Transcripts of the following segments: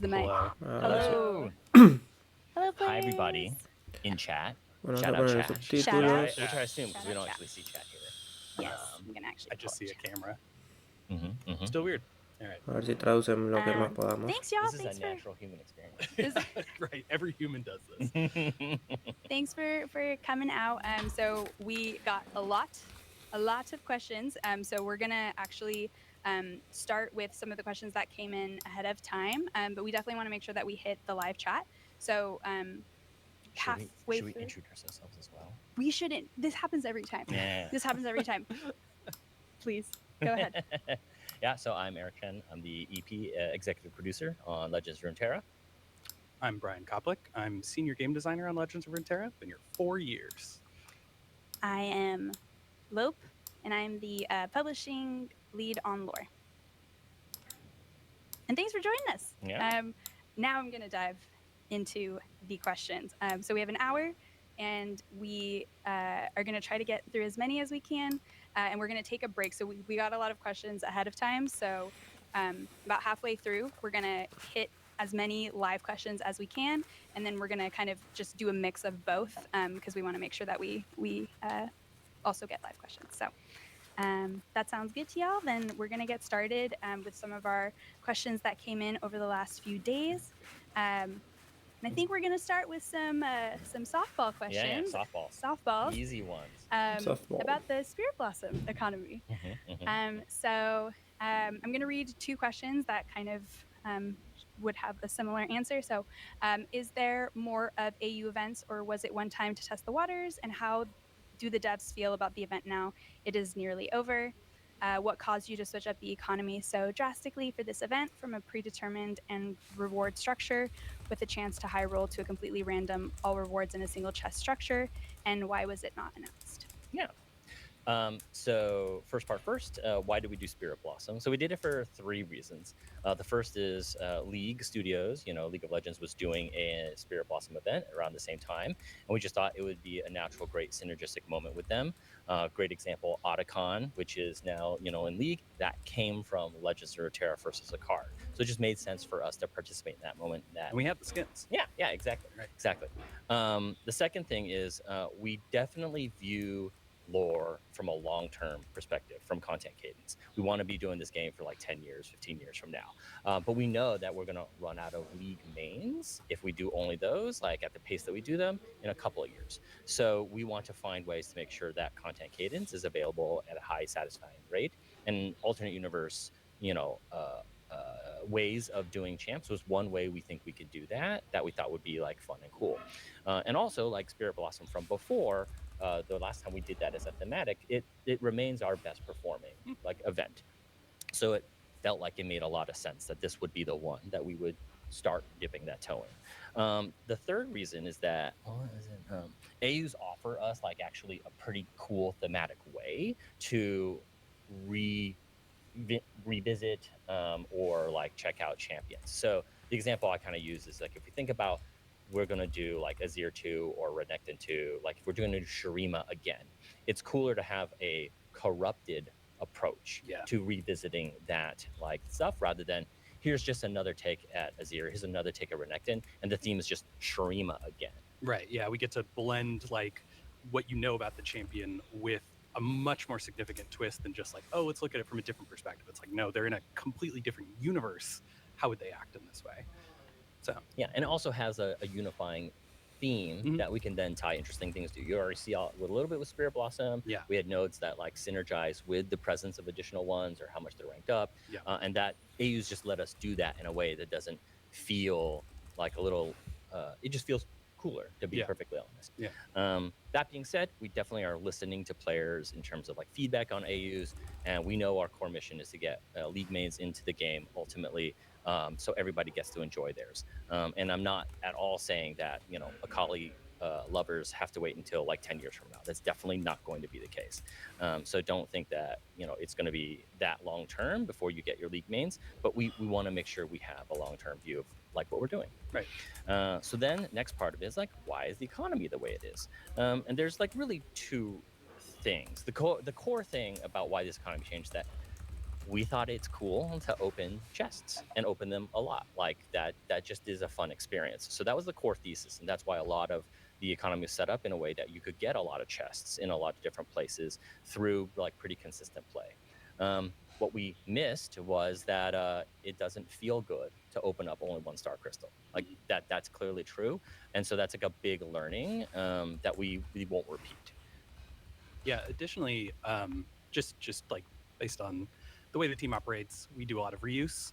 the mic. Hello. Hello. Hello, players. Hi, everybody in chat. Bueno, Shout vamos a out poner chat. Shout out. subtítulos. We'll try to assume because Shout we out don't chat. actually see chat here. Yes, I'm gonna actually. I just see a camera. Mm-hmm. Still weird. All right. A ver si traducen lo que más podamos. Thanks, y'all. This is Thanks a for natural human experience. Right. Every human does this. thanks for coming out. So we got a lot of questions. So we're gonna actually start with some of the questions that came in ahead of time. But we definitely want to make sure that we hit the live chat. So halfway should we through, introduce ourselves as well? we shouldn't. This happens every time. Yeah. This happens every time. Please go ahead. Yeah, so I'm Eric Chen. I'm the EP executive producer on Legends of Runeterra. I'm Brian Koplik. I'm senior game designer on Legends of Runeterra. Been here 4 years. I am Lope, and I'm the publishing lead on lore. And thanks for joining us. Yeah. Now I'm going to dive into the questions. So we have an hour, and we are going to try to get through as many as we can, and we're going to take a break. So we got a lot of questions ahead of time. So about halfway through, we're going to hit as many live questions as we can, and then we're going to kind of just do a mix of both because we want to make sure that we also get live questions. So that sounds good to y'all. Then we're going to get started with some of our questions that came in over the last few days. And I think we're going to start with some softball questions. Yeah, softballs. Easy ones. Softball. About the Spirit Blossom economy. So I'm going to read two questions that kind of would have a similar answer. So is there more of AU events, or was it one time to test the waters? And how do the devs feel about the event now? It is nearly over. What caused you to switch up the economy so drastically for this event from a predetermined and reward structure with a chance to high roll to a completely random all rewards in a single chest structure? And why was it not announced? Yeah. So first part first, why did we do Spirit Blossom? So we did it for 3 reasons. The first is League Studios, League of Legends was doing a Spirit Blossom event around the same time. And we just thought it would be a natural, great synergistic moment with them. Great example, Otacon, which is now, in League, that came from Legends of Runeterra versus a card. So it just made sense for us to participate in that moment. And we have the skins. Yeah, exactly. Right. Exactly. The second thing is we definitely view lore from a long-term perspective, from content cadence. We want to be doing this game for like 10 years, 15 years from now. But we know that we're going to run out of League mains if we do only those, like at the pace that we do them, in a couple of years. So we want to find ways to make sure that content cadence is available at a high satisfying rate. And alternate universe, ways of doing champs was one way we think we could do that we thought would be like fun and cool. And also, like Spirit Blossom from before, the last time we did that as a thematic, it remains our best performing like event. So it felt like it made a lot of sense that this would be the one that we would start dipping that toe in. The third reason is that AUs offer us like actually a pretty cool thematic way to revisit or like check out champions. So the example I kind of use is like, if we think about we're going to do like Azir 2 or Renekton 2, like if we're doing Shurima again, it's cooler to have a corrupted approach to revisiting that like stuff rather than here's just another take at Azir, here's another take at Renekton, and the theme is just Shurima again. Right. Yeah, we get to blend like what you know about the champion with a much more significant twist than just like, oh, let's look at it from a different perspective. It's like, no, they're in a completely different universe. How would they act in this way? So yeah, and it also has a unifying theme that we can then tie interesting things to. You already see a little bit with Spirit Blossom. Yeah, we had nodes that like synergize with the presence of additional ones or how much they're ranked up. And that AUs just let us do that in a way that doesn't feel like a little. It just feels cooler, to be perfectly honest. That being said, we definitely are listening to players in terms of like feedback on AUs, and we know our core mission is to get league mains into the game ultimately. So everybody gets to enjoy theirs. And I'm not at all saying that, Akali lovers have to wait until like 10 years from now. That's definitely not going to be the case. So don't think that, it's going to be that long term before you get your league mains. But we want to make sure we have a long-term view of like what we're doing. Right. So then next part of it is like, why is the economy the way it is? And there's like really two things. The core thing about why this economy changed, that we thought it's cool to open chests and open them a lot. Like that just is a fun experience. So that was the core thesis, and that's why a lot of the economy is set up in a way that you could get a lot of chests in a lot of different places through like pretty consistent play. What we missed was that it doesn't feel good to open up only 1-star crystal. Like that's clearly true, and so that's like a big learning that we won't repeat. Yeah. Additionally, just like based on the way the team operates, we do a lot of reuse.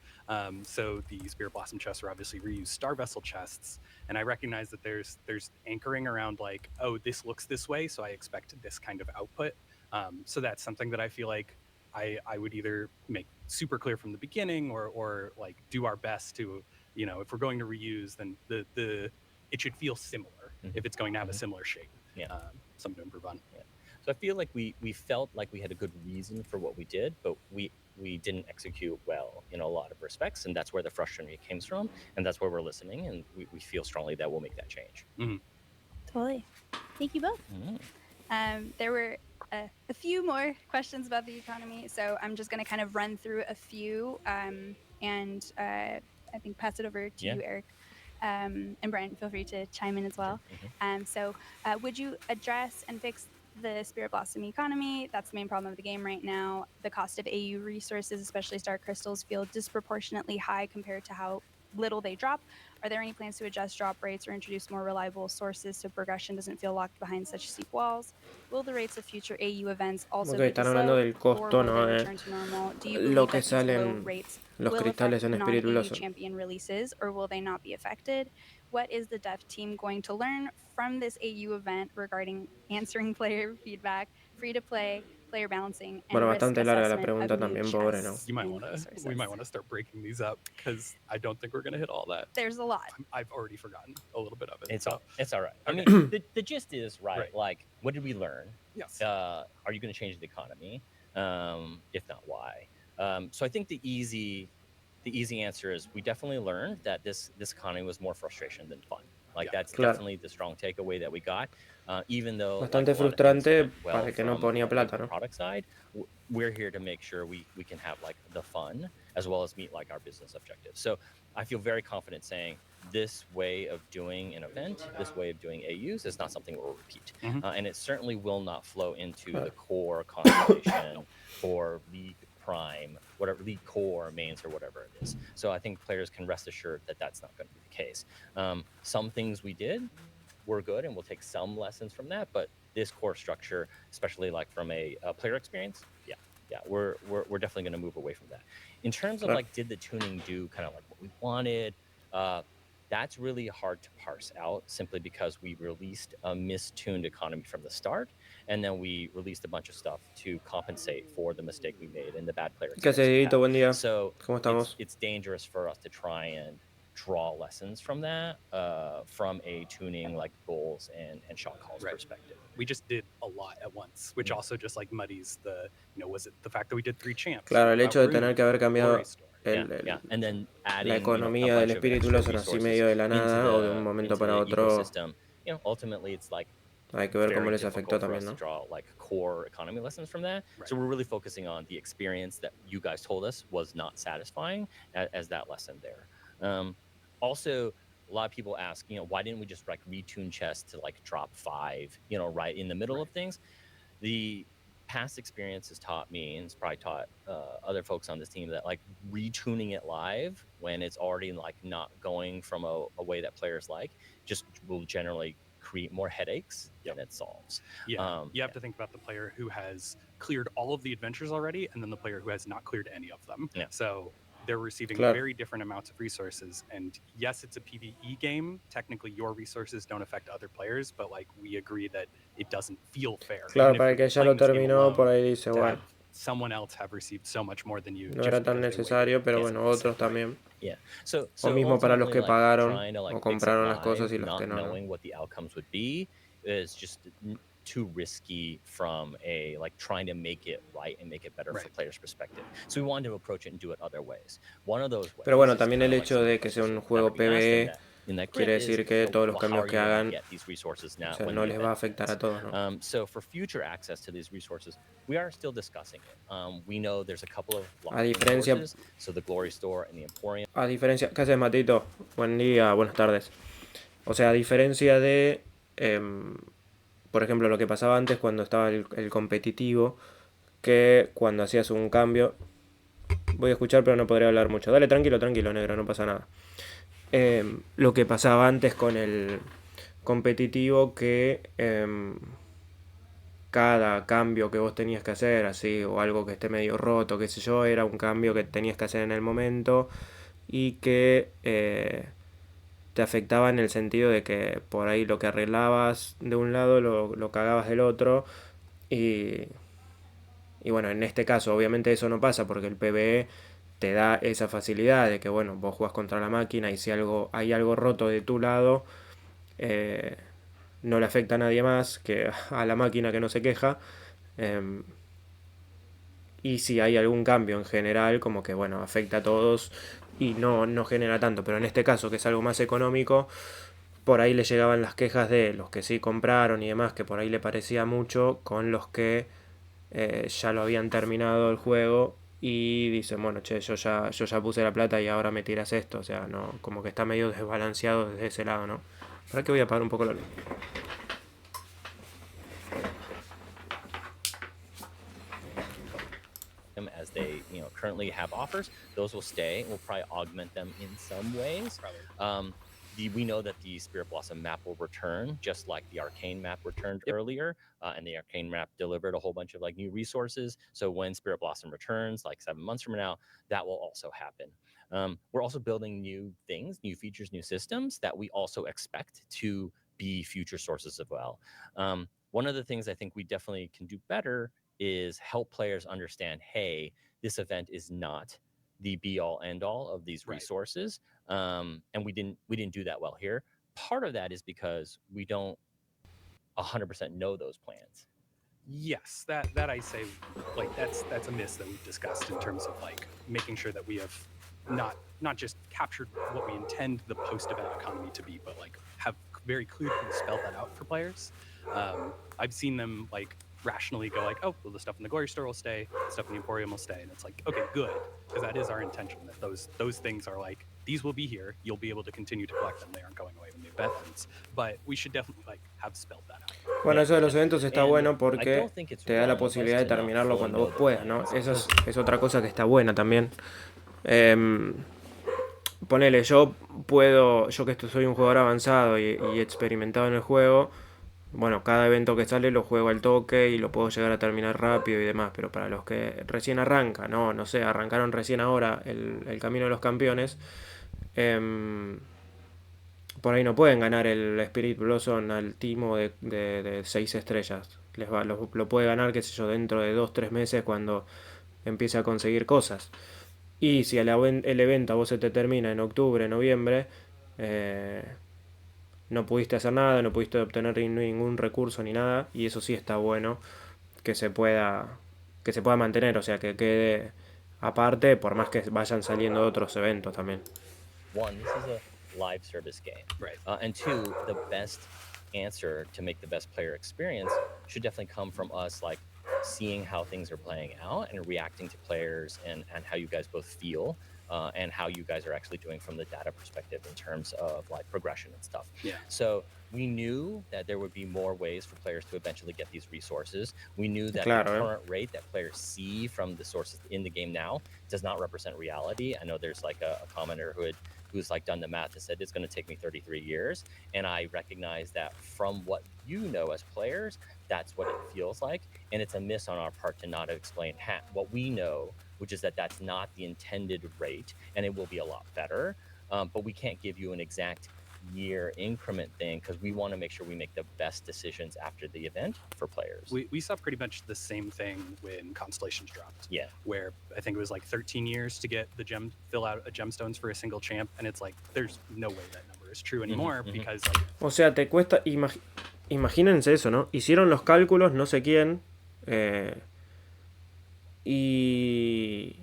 So the Spirit Blossom chests are obviously reused Star Vessel chests, and I recognize that there's anchoring around like, oh, this looks this way, so I expect this kind of output. So that's something that I feel like I would either make super clear from the beginning, or like do our best to, you know, if we're going to reuse, then it should feel similar if it's going to have a similar shape. Yeah. Something to improve on. Yeah. So I feel like we felt like we had a good reason for what we did, but we didn't execute well in a lot of respects, and that's where the frustration comes from, and that's where we're listening, and we feel strongly that we'll make that change. Totally. Thank you both. There were a few more questions about the economy, so I'm just going to kind of run through a few, and I think pass it over to you, Eric. And Brian, feel free to chime in as well. So would you address and fix the Spirit Blossom economy? That's the main problem of the game right now. The cost of AU resources, especially star crystals, feel disproportionately high compared to how little they drop. Are there any plans to adjust drop rates or introduce more reliable sources so progression doesn't feel locked behind such steep walls? Will the rates of future AU events also be están hablando slow, del or costo, will ¿no? they return to normal? Do you Lo believe que that these low salen rates los will cristales affect en Spirit non-AU Blossom. champion releases, or will they not be affected? What is the dev team going to learn from this AU event regarding answering player feedback, free-to-play, player balancing, and Bueno, risk bastante larga la assessment pregunta of new también, pobre, ¿no? chests We might and want to resources? start breaking these up, because I don't think we're going to hit all that. There's a lot. I've already forgotten a little bit of it. It's so all right. Okay. I mean, the gist is Right. Like, what did we learn? Yes. Are you going to change the economy? If not, why? So I think the easy answer is we definitely learned that this economy was more frustration than fun. Like that's definitely the strong takeaway that we got. Even though Bastante like, a lot of things frustrante went well para el que no from ponía plata, the ¿no? product side, we're here to make sure we can have like the fun as well as meet like our business objectives. So I feel very confident saying this way of doing an event, this way of doing AUs is not something we'll repeat. And it certainly will not flow into the core constellation or League Prime, whatever, League Core, mains, or whatever it is. So I think players can rest assured that that's not going to be the case. Some things we did were good, and we'll take some lessons from that, but this core structure, especially like from a player experience, we're definitely going to move away from that. In terms of like, did the tuning do kind of like what we wanted? That's really hard to parse out simply because we released a mistuned economy from the start, and then we released a bunch of stuff to compensate for the mistake we made and the bad player ¿Qué haces, Dieguito? Buen día. So ¿Cómo estamos? it's dangerous for us to try and draw lessons from that, from a tuning like goals and shot calls perspective. We just did a lot at once, which also just like muddies the, you know, was it the fact that we did 3 champs? Claro, el hecho de tener que haber cambiado And then adding, la economía del Spirit Blossom así medio de la nada o de un momento para otro, you know, ultimately it's like hay que ver cómo les afectó también, ¿no? draw like core economy lessons from that. So we're really focusing on the experience that you guys told us was not satisfying as that lesson there. Also, a lot of people ask, you know, why didn't we just like retune chess to like drop 5, you know, right in the middle of things? The past experience has taught me, and it's probably taught other folks on this team, that like retuning it live when it's already like not going from a way that players like just will generally create more headaches than it solves. Yeah, you have to think about the player who has cleared all of the adventures already, and then the player who has not cleared any of them. So they're receiving very different amounts of resources. And yes, it's a PvE game. Technically, your resources don't affect other players, but like we agree that it doesn't feel fair. Claro, para el que ya lo terminó, por ahí dice, bueno, someone else have received so much more than you. No era tan necesario, pero bueno, otros también. So o mismo para los que pagaron like, o compraron las cosas y los que no. Knowing what the outcomes would be is just too risky from a like trying to make it right and make it better for players' perspective. So we wanted to approach it and do it other ways. One of those ways. Pero bueno, también el hecho de que sea un juego PvE in that Quiere grid is, decir que todos los well, how cambios are que you gonna hagan, get these resources now o sea, when no the les va a event afectar a ends? todos, ¿no? So for future access to these resources, we are still discussing it. We know there's a couple of A diferencia, sources, so the Glory Store and the Emporium. ¿qué haces, Matito? Buen día, buenas tardes. O sea, a diferencia de, por ejemplo, lo que pasaba antes cuando estaba el competitivo, que cuando hacías un cambio, voy a escuchar pero no podré hablar mucho. Dale, tranquilo, negro, no pasa nada. Lo que pasaba antes con el competitivo, que cada cambio que vos tenías que hacer, así, o algo que esté medio roto, qué sé yo, era un cambio que tenías que hacer en el momento y que te afectaba en el sentido de que por ahí lo que arreglabas de un lado lo cagabas del otro. Y bueno, en este caso obviamente eso no pasa porque el PvE te da esa facilidad de que, bueno, vos jugás contra la máquina y si hay algo roto de tu lado, no le afecta a nadie más que a la máquina que no se queja. Y si hay algún cambio en general, como que, bueno, afecta a todos y no genera tanto. Pero en este caso, que es algo más económico, por ahí le llegaban las quejas de los que sí compraron y demás, que por ahí le parecía mucho, con los que ya lo habían terminado el juego y dicen, bueno, che, yo ya puse la plata y ahora me tiras esto. O sea, no, como que está medio desbalanceado desde ese lado, ¿no? ¿Para qué voy a apagar un poco la luz? As they currently have offers, those will stay. We'll probably augment them in some ways. We know that the Spirit Blossom map will return, just like the Arcane map returned earlier, and the Arcane map delivered a whole bunch of new resources. So when Spirit Blossom returns, 7 months from now, that will also happen. We're also building new things, new features, new systems that we also expect to be future sources as well. One of the things I think we definitely can do better is help players understand, hey, this event is not the be-all, end-all of these resources. And we didn't do that well here. Part of that is because we don't 100% know those plans. Yes, that I say, that's a miss that we've discussed in terms of making sure that we have not just captured what we intend the post-event economy to be, but have very clearly spelled that out for players. I've seen them rationally go oh, well, the stuff in the Glory Store will stay, stuff in the Emporium will stay, and it's okay, good, because that is our intention, that those things are these will be here, you'll be able to continue to collect them, they aren't going away when the event ends, but we should definitely have spelled that out. Bueno, eso de los eventos está bueno porque te da la posibilidad de terminarlo cuando vos puedas, ¿no? Eso es otra cosa que está buena también. Ponele, yo que soy un jugador avanzado y experimentado en el juego, bueno, cada evento que sale lo juego al toque y lo puedo llegar a terminar rápido y demás, pero para los que recién arrancan, no sé, arrancaron recién ahora el camino de los campeones, por ahí no pueden ganar el Spirit Blossom al timo de 6 estrellas. Lo puede ganar, qué sé yo, dentro de 2-3 meses cuando empiece a conseguir cosas. Y si el evento a vos se te termina en octubre, noviembre, no pudiste hacer nada, no pudiste obtener ningún recurso ni nada, y eso sí está bueno que se pueda mantener, o sea, que quede aparte, por más que vayan saliendo otros eventos también. One, this is a live service game, right? And two, the best answer to make the best player experience should definitely come from us, seeing how things are playing out and reacting to players and how you guys both feel. And how you guys are actually doing from the data perspective in terms of progression and stuff. Yeah. So we knew that there would be more ways for players to eventually get these resources. We knew that the current rate that players see from the sources in the game now does not represent reality. I know there's a commenter who's done the math and said it's going to take me 33 years. And I recognize that from what you know as players, that's what it feels like. And it's a miss on our part to not explain what we know, which is that that's not the intended rate, and it will be a lot better. But we can't give you an exact year increment thing because we want to make sure we make the best decisions after the event for players. We saw pretty much the same thing when Constellations dropped. Yeah. Where I think it was 13 years to get the fill out a gemstones for a single champ, and it's there's no way that number is true anymore because O sea, te cuesta, imagínense eso, ¿no? Hicieron los cálculos, no sé quién, y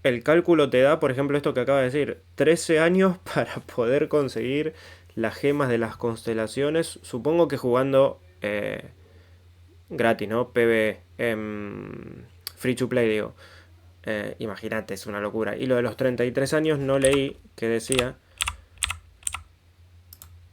el cálculo te da, por ejemplo, esto que acaba de decir, 13 años para poder conseguir las gemas de las constelaciones, supongo que jugando gratis, ¿no? PvE, free to play, digo. Imagínate, es una locura. Y lo de los 33 años no leí que decía.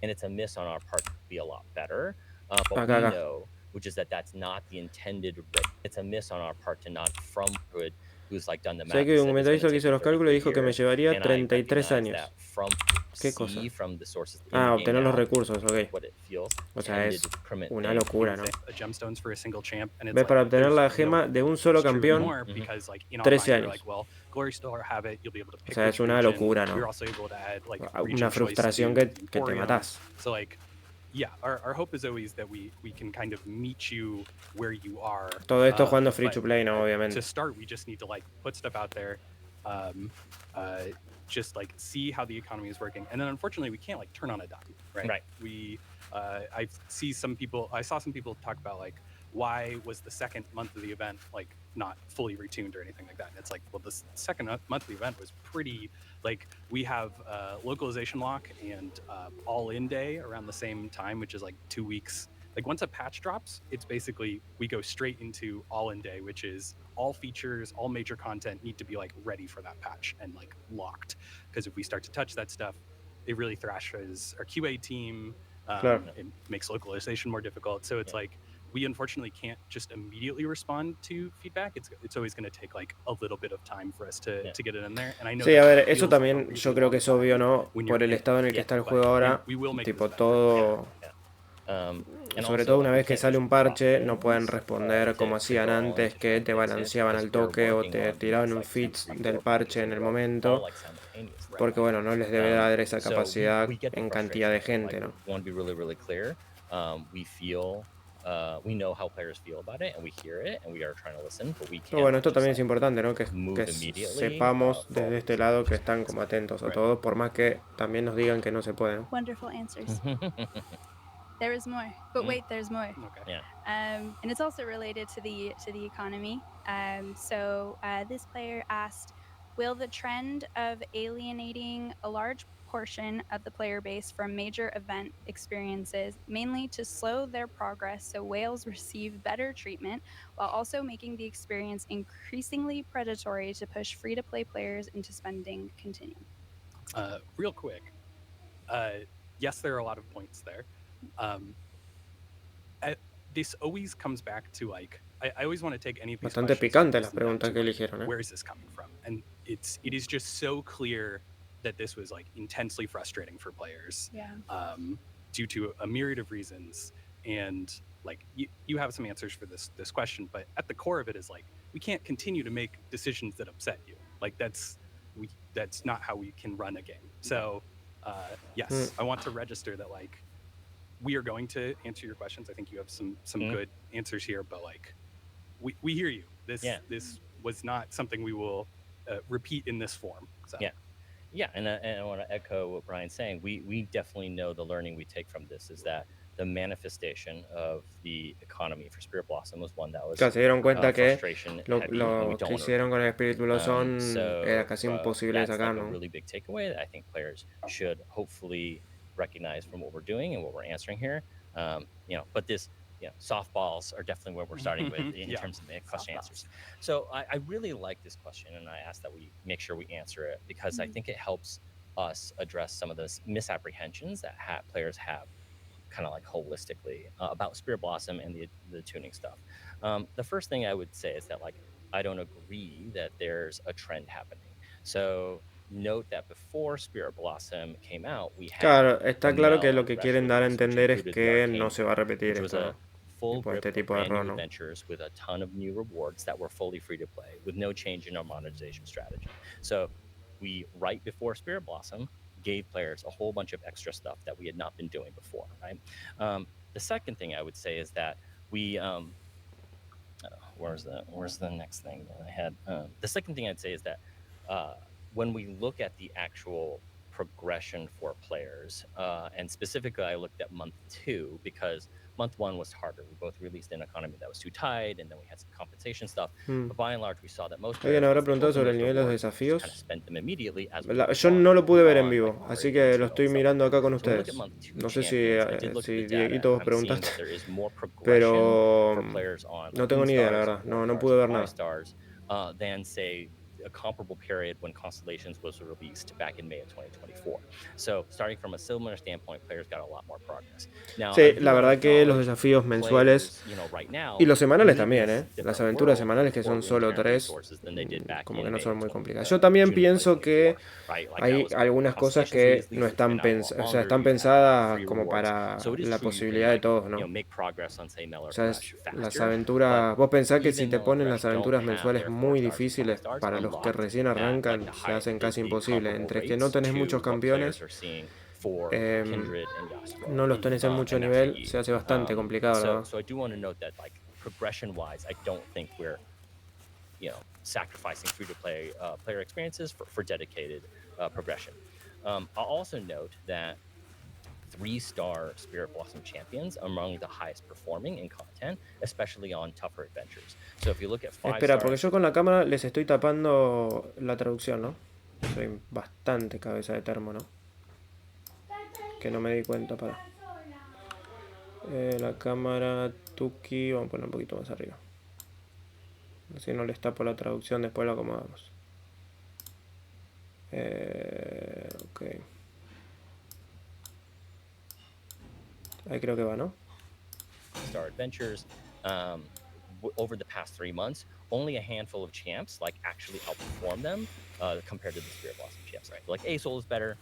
And it's a miss on our part to be a lot better, but Acá, we acá. know, which is that that's not the intended rate. It's a miss on our part to not from Hood, who's like done the Sé math que and un said it's going comentarista to que take hizo me los 33 cálculos dijo que me years, llevaría and I 33 recognize años. that from ¿Qué cosa? see from the sources in Ah, the game obtener los now, recursos, ok. what it feels O sea, intended es increment una thing. locura, ¿no? Gemstones for a single champ, and it's ¿Ves? like, Para obtener there's la no- gema de un solo it's true campeón, more because like in our 13 mind we're años. like, well, Glory still have it, you'll be able to O pick sea, which es una region. locura, We're ¿no? also able to add like Una region choice frustración to que the te Emporium. matás. So like, yeah, our hope is always that we can kind of meet you where you are. Todo esto jugando free but, to play, ¿no? Obviamente. To start, we just need to like put stuff out there, just like see how the economy is working, and then unfortunately we can't like turn on a dime, right? Right. We, I saw some people talk about like, why was the second month of the event like not fully retuned or anything like that? And it's like, well, the second month of the event was pretty, like, we have localization lock and all-in day around the same time, which is like 2 weeks. Like once a patch drops, it's basically we go straight into all-in day, which is all features, all major content need to be like ready for that patch and like locked. Because if we start to touch that stuff, it really thrashes our QA team. Claro. It makes localization more difficult. So it's like, we unfortunately can't just immediately respond to feedback. It's always going to take like a little bit of time for us to get it in there. And I know Sí, a that ver, feels eso like a también really yo creo que long es obvio, time ¿no? when you're Por el paying. estado en el que está el But juego ahora, we will make tipo this better. todo... And Sobre also, todo like, una we vez que can't sale just un parche, drop no pueden things, responder como to hacían go on antes, to que try te and fix it, balanceaban because al we're toque o working te on tiraban these, un like, fix 3, del 4 parche patches en in el a row, all momento, like simultaneously. porque bueno, no les debe dar esa So capacidad we get the en cantidad de frustration, gente, like, ¿no? we want to be really, really clear. We feel, we know how players feel about it, and we hear it, and we are trying to listen, but we Pero can't bueno, esto just, también es like, importante, ¿no? Que move immediately, sepamos for all desde the este reasons lado we que just están como explained. atentos a todo, por más que también nos digan que no se puede, ¿no? Wonderful answers. There is more, but wait, there's more. Okay. Yeah. And it's also related to the economy. So this player asked, will the trend of alienating a large portion of the player base from major event experiences, mainly to slow their progress so whales receive better treatment, while also making the experience increasingly predatory to push free-to-play players into spending, continue? Real quick, yes, there are a lot of points there. This always comes back to like, I always want to take any of these Bastante questions and picantes las reduce them down preguntas to, que like, eligieron, ¿eh? where is this coming from? And it is just so clear that this was like intensely frustrating for players, due to a myriad of reasons. And like, you have some answers for this question, but at the core of it is like, we can't continue to make decisions that upset you. Like that's not how we can run a game. So yes, I want to register that like, we are going to answer your questions. I think you have some good answers here, but like, we hear you. This was not something we will repeat in this form. So. Yeah, and I want to echo what Brian's saying. We definitely know the learning we take from this is that the manifestation of the economy for Spirit Blossom was one that was Claro, se dieron cuenta que frustration lo heavy, and we que don't want to hicieron con el repeat. espíritu Blossom So era casi imposible de that's sacar, like a ¿no? really big takeaway that I think players should hopefully recognize from what we're doing and what we're answering here. But this, softballs are definitely what we're starting with in terms of the question answers. So I really like this question, and I ask that we make sure we answer it because I think it helps us address some of those misapprehensions that players have kind of like holistically about Spirit Blossom and the tuning stuff. The first thing I would say is that, like, I don't agree that there's a trend happening. So note that before Spirit Blossom came out, we had Claro, está claro que Mel lo and que Thresh quieren dar a release, which entender es included the que Arcane no se va a Tour, repetir which was esto, a ¿no? full Tipo grip este of tipo de brand new error, ¿no? adventures with a ton of new rewards that were fully free to play with no change in our monetization strategy. So we, right before Spirit Blossom, gave players a whole bunch of extra stuff that we had not been doing before, right? The second thing I would say is that we where's the next thing that I had? The second thing I'd say is that when we look at the actual progression for players. And specifically, I looked at month 2 because month 1 was harder. We both released an economy that was too tight, and then we had some compensation stuff. But by and large, we saw that most Alguien players, habrá once they preguntado opened sobre el those nivel de los rewards, just kind of desafíos. spent them immediately as we Yo move no lo pude ver en on, vivo, like así already que into lo those estoy seven. mirando acá con So when we look ustedes. at month 2 No sé si, champions, I did look si at the data, Dieguito, vos and I'm seeing preguntaste, that there is more progression pero for players on no like tengo 3 ni idea, la stars, verdad. 4 No stars, pude ver 5 nada. stars, than say a comparable period when Constellations was released back in May of 2024. So starting from a similar standpoint, players got a lot more progress. Now, Sí, I do la want to verdad que los acknowledge desafíos mensuales players, you know, right now y los semanales live in también, a las different aventuras world semanales with que more son solo Runeterra 3, resources than they did back como que in no May son of muy 20, complicadas. Yo también June of pienso que 2024, right? Like that hay was algunas cosas Constellations que released no least, it's been están, out a lot o sea, longer. están You've had a lot of pensadas free como rewards. para So it is la true you can posibilidad de like, todos, you ¿no? know, make progress on say O Miller sea, Crush las faster, aventuras, but vos pensás que si even te though ponen Crush las don't aventuras have mensuales their 4 muy stars or 5 difíciles stars para los que unlocked recién at like arrancan, the se high, hacen casi the imposibles. comparable Entre que no rates tenés to muchos what players campeones, are seeing for Kindred and Yasuo, no los tenés en mucho and nivel, actually se hace bastante complicado, la verdad. so I do want to note that like progression wise, I don't think we're, you know, sacrificing free-to-play player experiences for dedicated progression. I'll also note that 3-star Spirit Blossom champions are among the highest performing in content, especially on tougher adventures. So if you look at 5 Espera, porque stars, yo con la cámara les estoy tapando la traducción, ¿no? Soy bastante cabeza de termo, ¿no? Que no me di cuenta, para. La cámara Tuki, vamos a poner un poquito más arriba. Así no les tapo la traducción, después la acomodamos. Ok. Ahí creo que va, ¿no? star adventures, over the past 3 months, only a handful of champs like actually outperform them compared to the Spirit Blossom champs, right? Like Azul is better.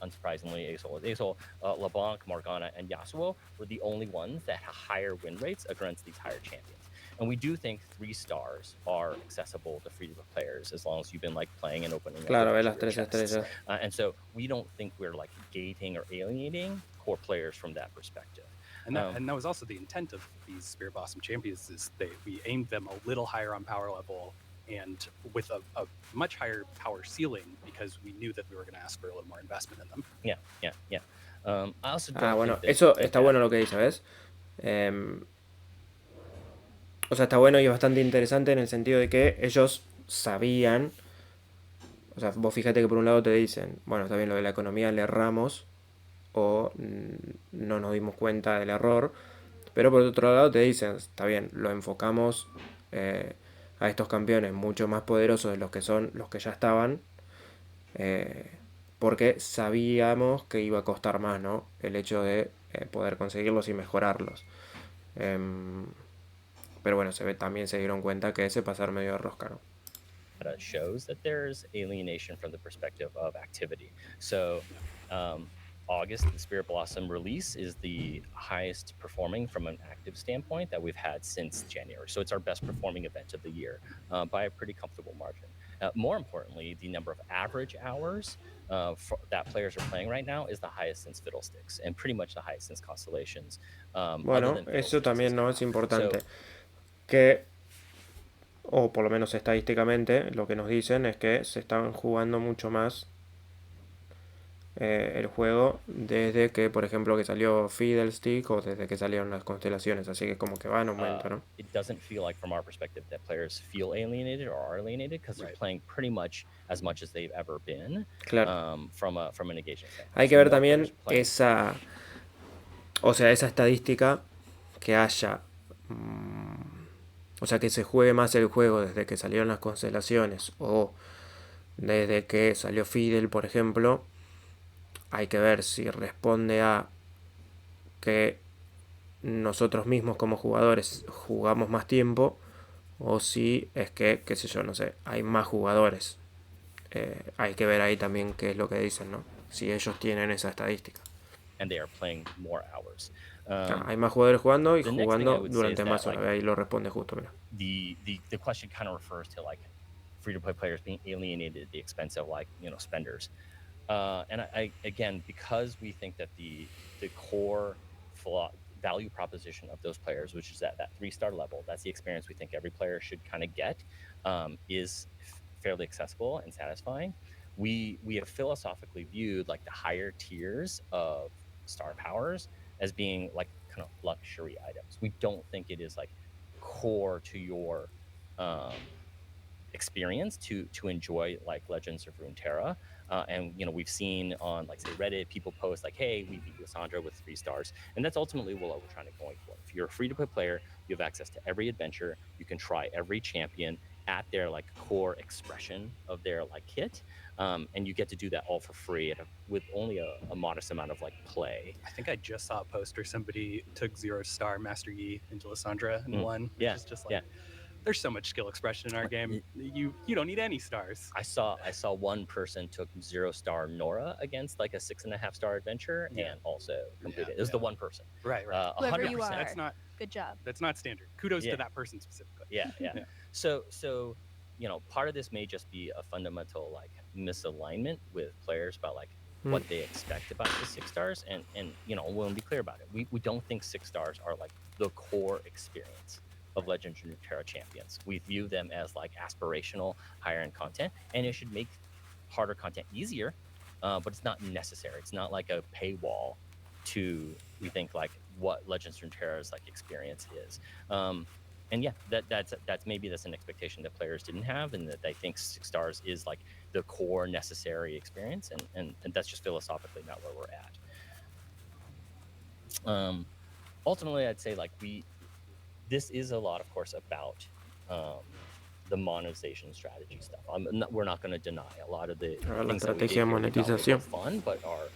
Unsurprisingly, Azul is Azul. LeBlanc, Morgana, and Yasuo were the only ones that had higher win rates against these higher champions. And we do think 3 stars are accessible to free-to-play players as long as you've been like playing and opening Claro, ve up las your 3 chests. estrellas. And so we don't think we're like gating or alienating core players from that perspective. And that was also the intent of these Spirit Blossom champions, is we aimed them a little higher on power level and with a much higher power ceiling because we knew that we were going to ask for a little more investment in them. Yeah. I also don't bueno, think that, eso está bueno lo que dice, ¿ves? O sea, está bueno y bastante interesante en el sentido de que ellos sabían. O sea, vos fíjate que por un lado te dicen, bueno, está bien, lo de la economía le erramos o no nos dimos cuenta del error, pero por otro lado te dicen, está bien, lo enfocamos a estos campeones mucho más poderosos de los que son los que ya estaban, porque sabíamos que iba a costar más, ¿no? El hecho de poder conseguirlos y mejorarlos. Pero bueno, también se dieron cuenta que se pasaron medio de rosca, ¿no? Shows that there's alienation from the perspective of activity. So August, the Spirit Blossom release is the highest performing from an active standpoint that we've had since January. So it's our best performing event of the year by a pretty comfortable margin. More importantly, the number of average hours that players are playing right now is the highest since Fiddlesticks and pretty much the highest since Constellations. Bueno, eso también no es importante. Que, o por lo menos estadísticamente, lo que nos dicen es que se están jugando mucho más el juego desde que, por ejemplo, que salió Fiddlestick o desde que salieron las constelaciones, así que como que va en aumento, ¿no? It doesn't feel like from our perspective that players feel alienated or are alienated because they're playing pretty much as they've ever been. Claro. From an engagement standpoint. Hay que ver también esa, o sea, esa estadística que haya, o sea, que se juegue más el juego desde que salieron las constelaciones o desde que salió Fidel, por ejemplo. Hay que ver si responde a que nosotros mismos como jugadores jugamos más tiempo o si es que, qué sé yo, no sé, hay más jugadores. Hay que ver ahí también qué es lo que dicen, ¿no? Si ellos tienen esa estadística. And they are playing more hours. Hay más jugadores jugando y jugando durante más horas. Ahí lo responde justo, mira. The question kind of refers to like free-to-play players being alienated at the expense of like, you know, spenders. And I again, because we think that the core value proposition of those players, which is at that 3-star level, that's the experience we think every player should kind of get, is fairly accessible and satisfying. we have philosophically viewed like the higher tiers of star powers as being like kind of luxury items. We don't think it is like core to your experience to enjoy like Legends of Runeterra. And we've seen on like say Reddit, people post like, hey, we beat Lysandra with 3 stars, and that's ultimately what we're trying to going for. If you're a free-to-play player, you have access to every adventure, you can try every champion at their like core expression of their like kit, and you get to do that all for free with only a modest amount of like play. I think I just saw a post where somebody took 0-star Master Yi into Lysandra and won, which is just like, there's so much skill expression in our game. You don't need any stars. I saw one person took 0-star Nora against like a 6.5-star adventure and also completed. It was the one person. Right. Whoever you are, That's not good job. That's not standard. Kudos to that person specifically. Yeah. So part of this may just be a fundamental like misalignment with players about like what they expect about the 6 stars, and we'll be clear about it. We don't think 6 stars are like the core experience of Legends of Runeterra champions. We view them as like aspirational, higher end content, and it should make harder content easier, but it's not necessary. It's not like a paywall to, we think, like what Legends of Runeterra's like experience is. And that's an expectation that players didn't have, and that they think 6 stars is like the core necessary experience, and that's just philosophically not where we're at. Ultimately, I'd say like this is a lot, of course, about the monetization strategy stuff. We're not going to deny a lot of the things that we did here are fun, but are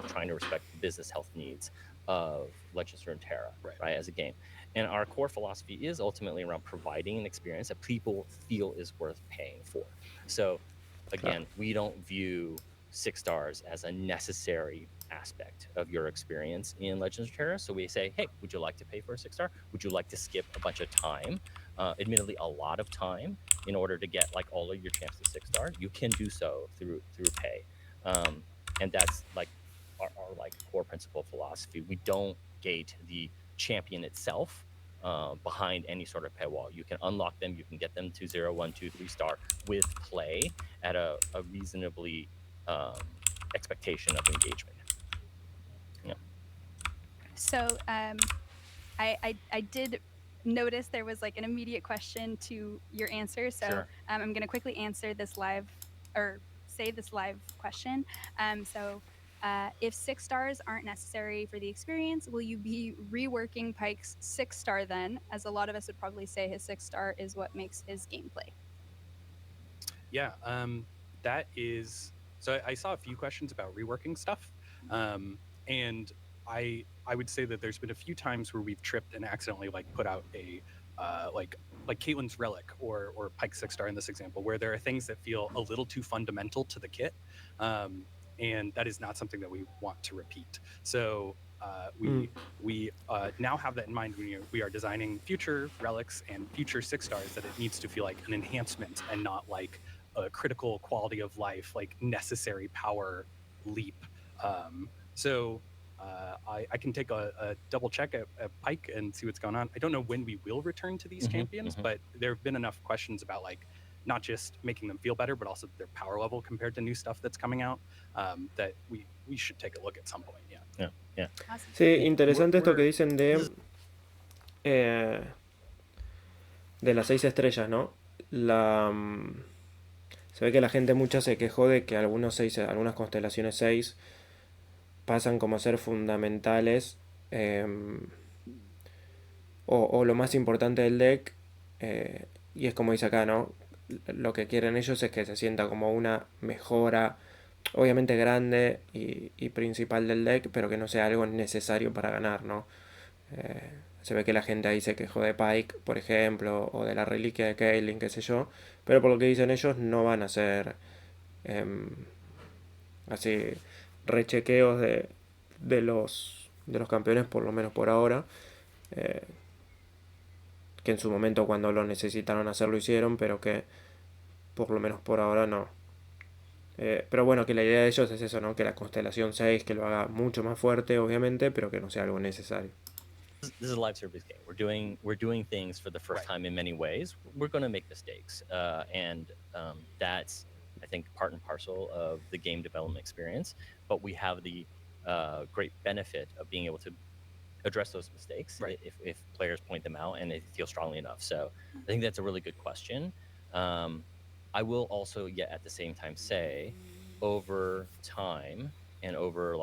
trying to respect the business health needs of Legends of Runeterra, right, as a game. And our core philosophy is ultimately around providing an experience that people feel is worth paying for. So, again, we don't view 6 stars as a necessary aspect of your experience in Legends of Runeterra. So we say, hey, would you like to pay for a 6 star? Would you like to skip a bunch of time, admittedly a lot of time, in order to get like all of your champs to 6 star? You can do so through pay, and that's like our like core principle philosophy. We don't gate the champion itself behind any sort of paywall. You can unlock them, you can get them to 0, 1, 2, 3 star with play at a reasonably expectation of engagement. So I did notice there was like an immediate question to your answer. So Sure. I'm going to quickly answer this live, or say this live question. If 6 stars aren't necessary for the experience, will you be reworking Pike's 6 star then? As a lot of us would probably say his 6 star is what makes his gameplay. Yeah, that is. So I saw a few questions about reworking stuff, and I would say that there's been a few times where we've tripped and accidentally like put out a like Caitlyn's Relic or Pike's 6 star in this example, where there are things that feel a little too fundamental to the kit, and that is not something that we want to repeat. So we now have that in mind when we are designing future relics and future 6 stars, that it needs to feel like an enhancement and not like a critical quality of life, like necessary power leap. I can take a double check at Pike and see what's going on. I don't know when we will return to these champions, but there have been enough questions about like not just making them feel better, but also their power level compared to new stuff that's coming out, that we should take a look at some point. Yeah. Awesome. Sí, interesante esto que dicen de las 6 estrellas, ¿no? Se ve que la gente mucha se quejó de que algunas constelaciones 6 pasan como a ser fundamentales o lo más importante del deck, y es como dice acá, ¿no? Lo que quieren ellos es que se sienta como una mejora obviamente grande y principal del deck, pero que no sea algo necesario para ganar, ¿no? Se ve que la gente ahí se quejó de Pike, por ejemplo, o de la reliquia de Caitlyn, qué sé yo, pero por lo que dicen ellos no van a ser así rechequeos de los campeones, por lo menos por ahora, que en su momento cuando lo necesitaron hacer lo hicieron, pero que por lo menos por ahora no. Pero bueno, que la idea de ellos es eso, ¿no? Que la constelación 6 que lo haga mucho más fuerte, obviamente, pero que no sea algo necesario. This is a live service game. We're doing things for the first time in many ways. We're going to make mistakes, and that's I think, part and parcel of the game development experience. But we have the great benefit of being able to address those mistakes if players point them out and they feel strongly enough. So I think that's a really good question. I will also yet at the same time say, over time and over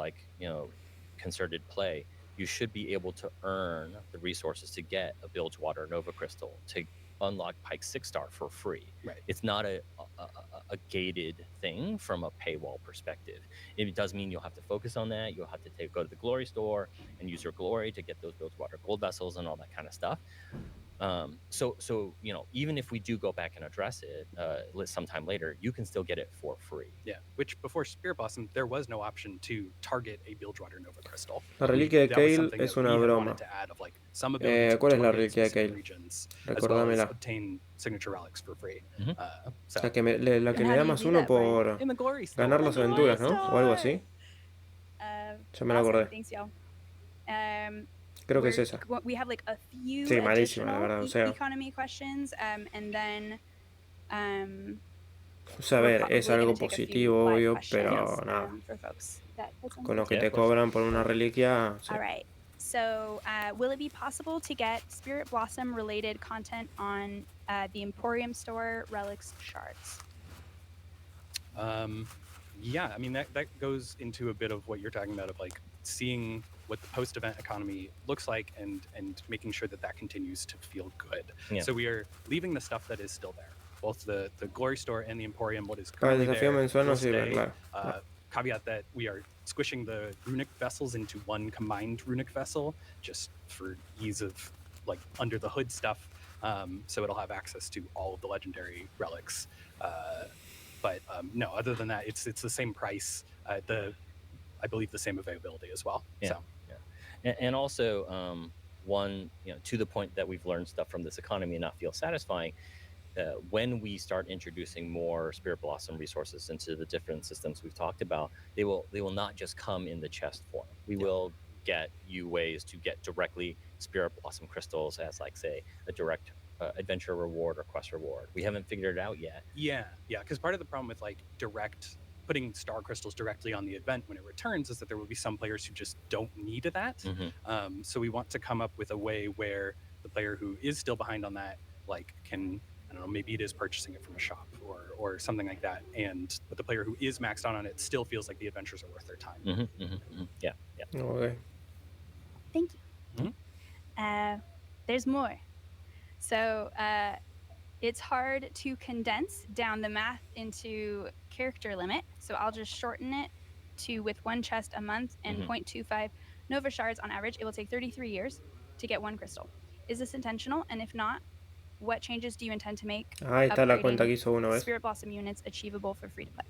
concerted play, you should be able to earn the resources to get a Bilgewater Nova Crystal, to unlock Pike's 6-star for free. Right. It's not a gated thing from a paywall perspective. It does mean you'll have to focus on that. You'll have to go to the glory store and use your glory to get those Bilgewater gold vessels and all that kind of stuff. So even if we do go back and address it sometime later, you can still get it for free. Yeah, which before Spirit Blossom, there was no option to target a Bilgewater Nova Crystal. La reliquia de That was Kale something es that we una had broma. wanted to add of like some ability to ¿Cuál es la target reliquia de specific Kale? regions, as well as Recordámela. obtain signature relics for free. O So sea, que la que And me how da do you más do uno that, Brian? por in the glory store. ganar las The aventuras, glory ¿no? O algo así. Ya me la Awesome. acordé. Thanks, y'all. Creo que es esa. We have like a few Sí, malísima, la additional verdad. O sea, economy questions, and then o sea, a we're ver, probably es algo gonna take a few positivo, live obvio, questions, pero nada. for folks that had Con something. lo que Yeah, te of course. cobran por una reliquia. Sí. All right. So, will it be possible to get Spirit Blossom related content on the Emporium store, relics, shards? Yeah, I mean that goes into a bit of what you're talking about of like seeing what the post-event economy looks like and making sure that continues to feel good. Yeah. So we are leaving the stuff that is still there, both the glory store and the Emporium. What is Para el currently desafío there mensual no will sirve, stay. claro. Caveat that we are squishing the runic vessels into one combined runic vessel just for ease of like under the hood stuff. So it'll have access to all of the legendary relics. But no, other than that, it's the same price. I believe the same availability as well. Yeah. So. Yeah. And also, one, to the point that we've learned stuff from this economy and not feel satisfying, when we start introducing more Spirit Blossom resources into the different systems we've talked about, they will not just come in the chest form. We will get you ways to get directly Spirit Blossom crystals as, like, say, a direct adventure reward or quest reward. We haven't figured it out yet. Yeah, because part of the problem with like putting star crystals directly on the event when it returns is that there will be some players who just don't need that. Mm-hmm. So we want to come up with a way where the player who is still behind on that can, I don't know, maybe it is purchasing it from a shop or something like that, but the player who is maxed out on it still feels like the adventures are worth their time. Mm-hmm, mm-hmm, mm-hmm. Yeah. Okay. Thank you. There's more. So it's hard to condense down the math into character limit. So I'll just shorten it to with one chest a month and 0.25 Nova shards on average. It will take 33 years to get one crystal. Is this intentional? And if not, what changes do you intend to make? Ahí está la cuenta que hizo uno, ¿ves? Spirit Blossom units achievable for free to play.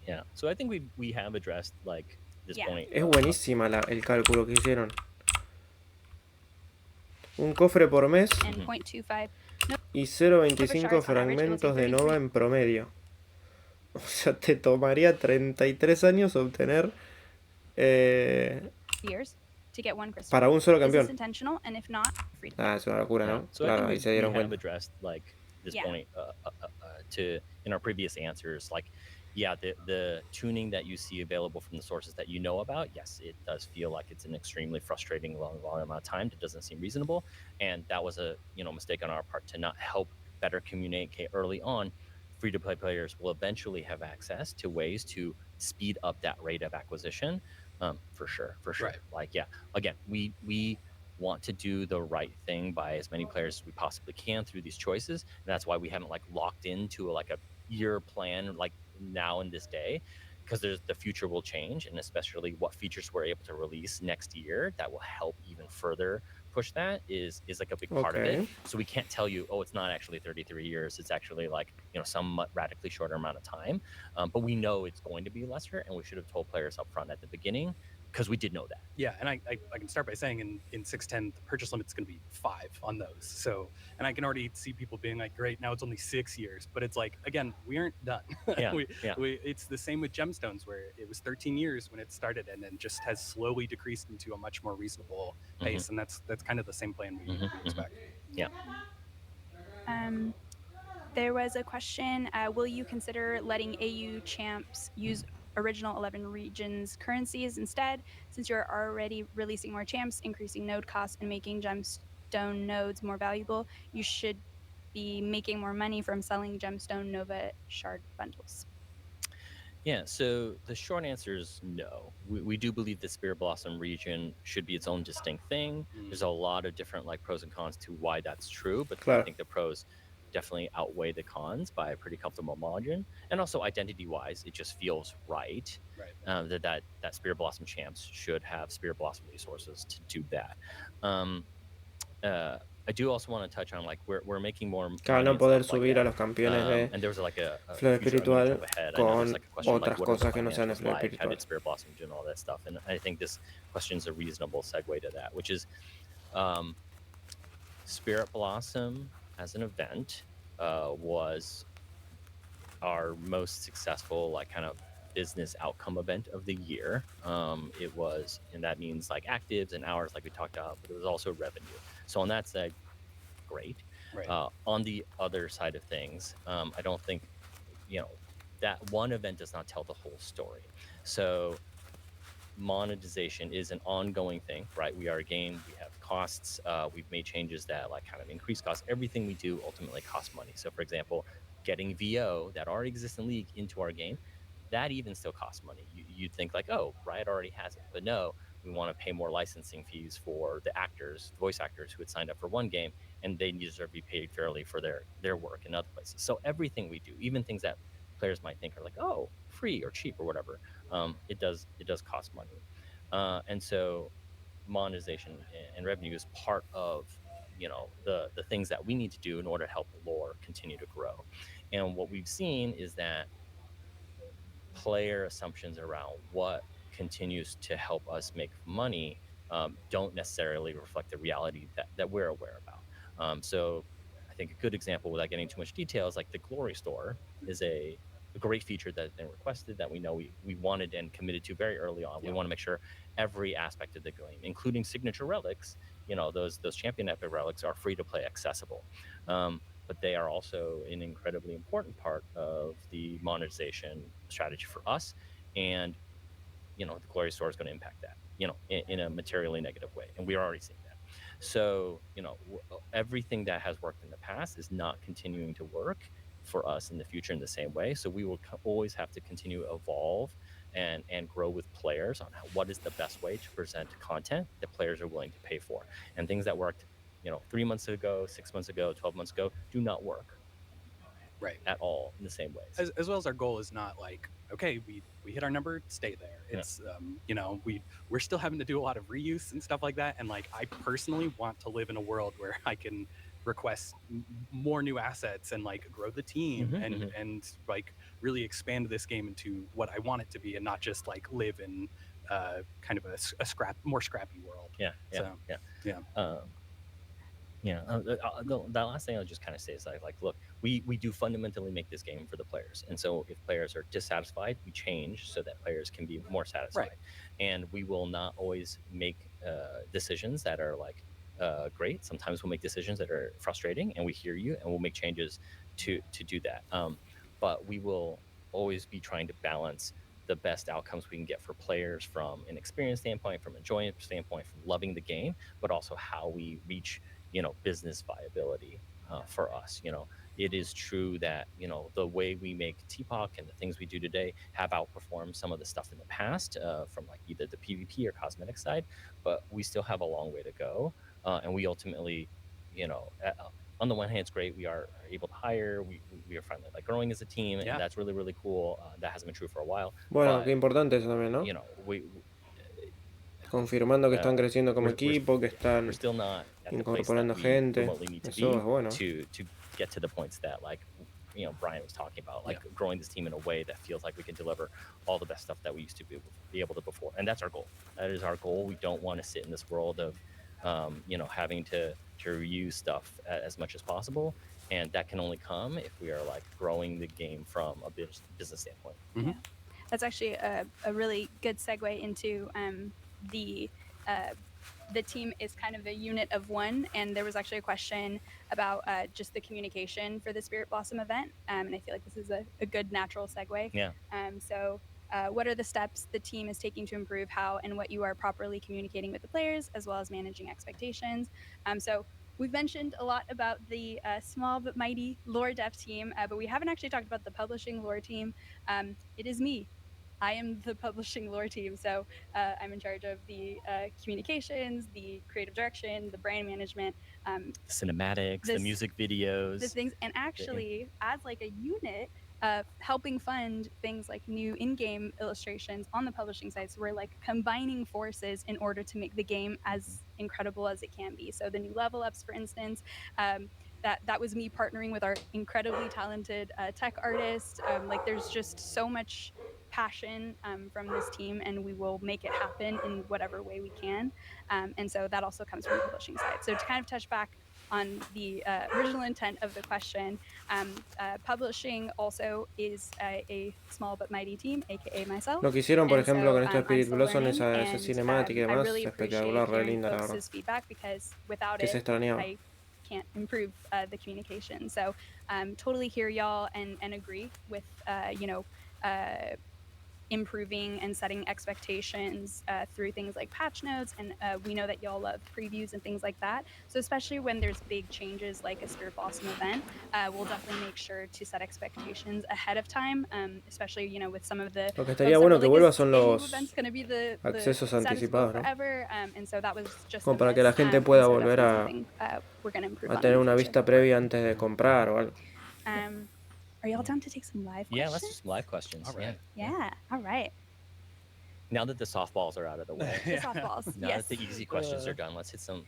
Yeah. So I think we have addressed like this point. Es buenísima el cálculo que hicieron. Un cofre por mes And 0.25 y 0.25 fragmentos de Nova en promedio. O sea, te tomaría 33 años obtener to get one crystal. para un solo campeón. Es una locura, ¿no? So claro, ahí se dieron we have cuenta. addressed like this point in our previous answers. Like, yeah, the tuning that you see available from the sources that you know about, yes, it does feel like it's an extremely frustrating long amount of time. It doesn't seem reasonable, and that was a mistake on our part to not help better communicate early on. Free-to-play players will eventually have access to ways to speed up that rate of acquisition. For sure. Right. Like, yeah, again, we want to do the right thing by as many players as we possibly can through these choices, and that's why we haven't like locked into a year plan like now in this day, because the future will change, and especially what features we're able to release next year that will help even further push that is like a big part of it. So we can't tell you, it's not actually 33 years, it's actually some radically shorter amount of time, but we know it's going to be lesser, and we should have told players up front at the beginning, because we did know that. Yeah, and I can start by saying in 610 the purchase limit is going to be 5 on those. So, and I can already see people being like, great, now it's only 6 years, but it's like, again, we aren't done. It's the same with gemstones, where it was 13 years when it started and then just has slowly decreased into a much more reasonable pace, and that's kind of the same plan we expect. Yeah. There was a question, will you consider letting AU champs use original 11 regions currencies instead, since you're already releasing more champs, increasing node costs, and making gemstone nodes more valuable? You should be making more money from selling gemstone Nova shard bundles. Yeah, so the short answer is no. We do believe the Spirit Blossom region should be its own distinct thing. There's a lot of different like pros and cons to why that's true, but I Claro. think the pros definitely outweigh the cons by a pretty comfortable margin. And also identity-wise, it just feels right, that Spirit Blossom champs should have Spirit Blossom resources to do that. I do also want to touch on like we're making more Claro, money no and poder stuff like subir a that. los campeones de And there was like a flor future, I'm gonna espiritual jump ahead. I know there's con like a question like otras what are the cosas que no sean de financials flor like? How espiritual. did Spirit Blossom do and all that stuff? And I think this question is a reasonable segue to that, which is Spirit Blossom as an event was our most successful like kind of business outcome event of the year. It was, and that means like actives and hours like we talked about, but it was also revenue. So on that side, great. On the other side of things, I don't think, that one event does not tell the whole story. So monetization is an ongoing thing, right? We are a game, we have costs, we've made changes that like kind of increase costs. Everything we do ultimately costs money. So for example, getting VO that already exists in League into our game, that even still costs money. You'd think like, oh, Riot already has it, but no, we want to pay more licensing fees for the actors, voice actors who had signed up for one game, and they deserve to be paid fairly for their work in other places. So everything we do, even things that players might think are like, oh, free or cheap or whatever, it does cost money. And so monetization and revenue is part of the things that we need to do in order to help lore continue to grow. And what we've seen is that player assumptions around what continues to help us make money don't necessarily reflect the reality that we're aware about. So I think a good example, without getting too much detail, is like the Glory Store is a great feature that's been requested that we know we wanted and committed to very early on. We want to make sure every aspect of the game, including signature relics, those champion epic relics, are free to play accessible. But they are also an incredibly important part of the monetization strategy for us. And, the Glory Store is going to impact that, in a materially negative way. And we're already seeing that. So, everything that has worked in the past is not continuing to work for us in the future in the same way. So we will always have to continue to evolve and grow with players on what is the best way to present content that players are willing to pay for. And things that worked 3 months ago, 6 months ago, 12 months ago do not work at all in the same ways. As well as our goal is not like, okay, we hit our number, stay there. It's we're still having to do a lot of reuse and stuff like that. And like, I personally want to live in a world where I can request more new assets and like grow the team and like really expand this game into what I want it to be, and not just like live in kind of a more scrappy world. The last thing I'll just kind of say is like, look, we do fundamentally make this game for the players. And so if players are dissatisfied, we change so that players can be more satisfied. And we will not always make decisions that are like great. Sometimes we'll make decisions that are frustrating, and we hear you, and we'll make changes to do that. But we will always be trying to balance the best outcomes we can get for players from an experience standpoint, from enjoyment standpoint, from loving the game, but also how we reach business viability for us. It is true that the way we make TPOC and the things we do today have outperformed some of the stuff in the past from like either the PvP or cosmetic side, but we still have a long way to go. And we ultimately, on the one hand, it's great. We are able to hire. We are finally like growing as a team, and that's really, really cool. That hasn't been true for a while. Bueno, qué importante eso también, ¿no? Confirmando que están creciendo como equipo, que están incorporando gente. Eso es bueno. To get to the points that like Brian was talking about, like growing this team in a way that feels like we can deliver all the best stuff that we used to be able to before. And that's our goal. That is our goal. We don't want to sit in this world of having to reuse stuff as much as possible, and that can only come if we are like growing the game from a business standpoint. That's actually a really good segue into the the team is kind of a unit of one, and there was actually a question about just the communication for the Spirit Blossom event, and I feel like this is a good natural segue. Yeah. So what are the steps the team is taking to improve how and what you are properly communicating with the players, as well as managing expectations? So we've mentioned a lot about the small but mighty lore dev team, but we haven't actually talked about the publishing lore team. It is me. I am the publishing lore team, so I'm in charge of the communications, the creative direction, the brand management, cinematics, the music videos, the things, and actually, as like a unit, helping fund things like new in-game illustrations on the publishing side. So we're like combining forces in order to make the game as incredible as it can be. So the new level ups, for instance, that was me partnering with our incredibly talented tech artist. Like there's just so much passion from this team, and we will make it happen in whatever way we can. And so that also comes from the publishing side. So to kind of touch back on the original intent of the question, publishing also is a small but mighty team, aka myself. Lo que hicieron, por And ejemplo, so, con esto de I'm Spirit still Blossom, learning, esa and cinemática y I demás, really espectacular, appreciate re hearing linda, la verdad. folks' feedback, because without Que se it, extrañaba. I can't improve the communication. So totally hear y'all and agree with improving and setting expectations through things like patch notes, and we know that y'all love previews and things like that. So especially when there's big changes like a Spirit Blossom event, we'll definitely make sure to set expectations ahead of time, especially with some of the Lo que estaría bueno que vuelva son los accesos anticipados, ¿no? forever, and so that was just Como para que la gente pueda volver a tener una vista previa antes de comprar o algo. Are y'all down to take some live questions? Yeah, let's do some live questions. All right. Yeah. All right. Now that the softballs are out of the way. The softballs. Now Yes. that the easy questions are done, let's hit some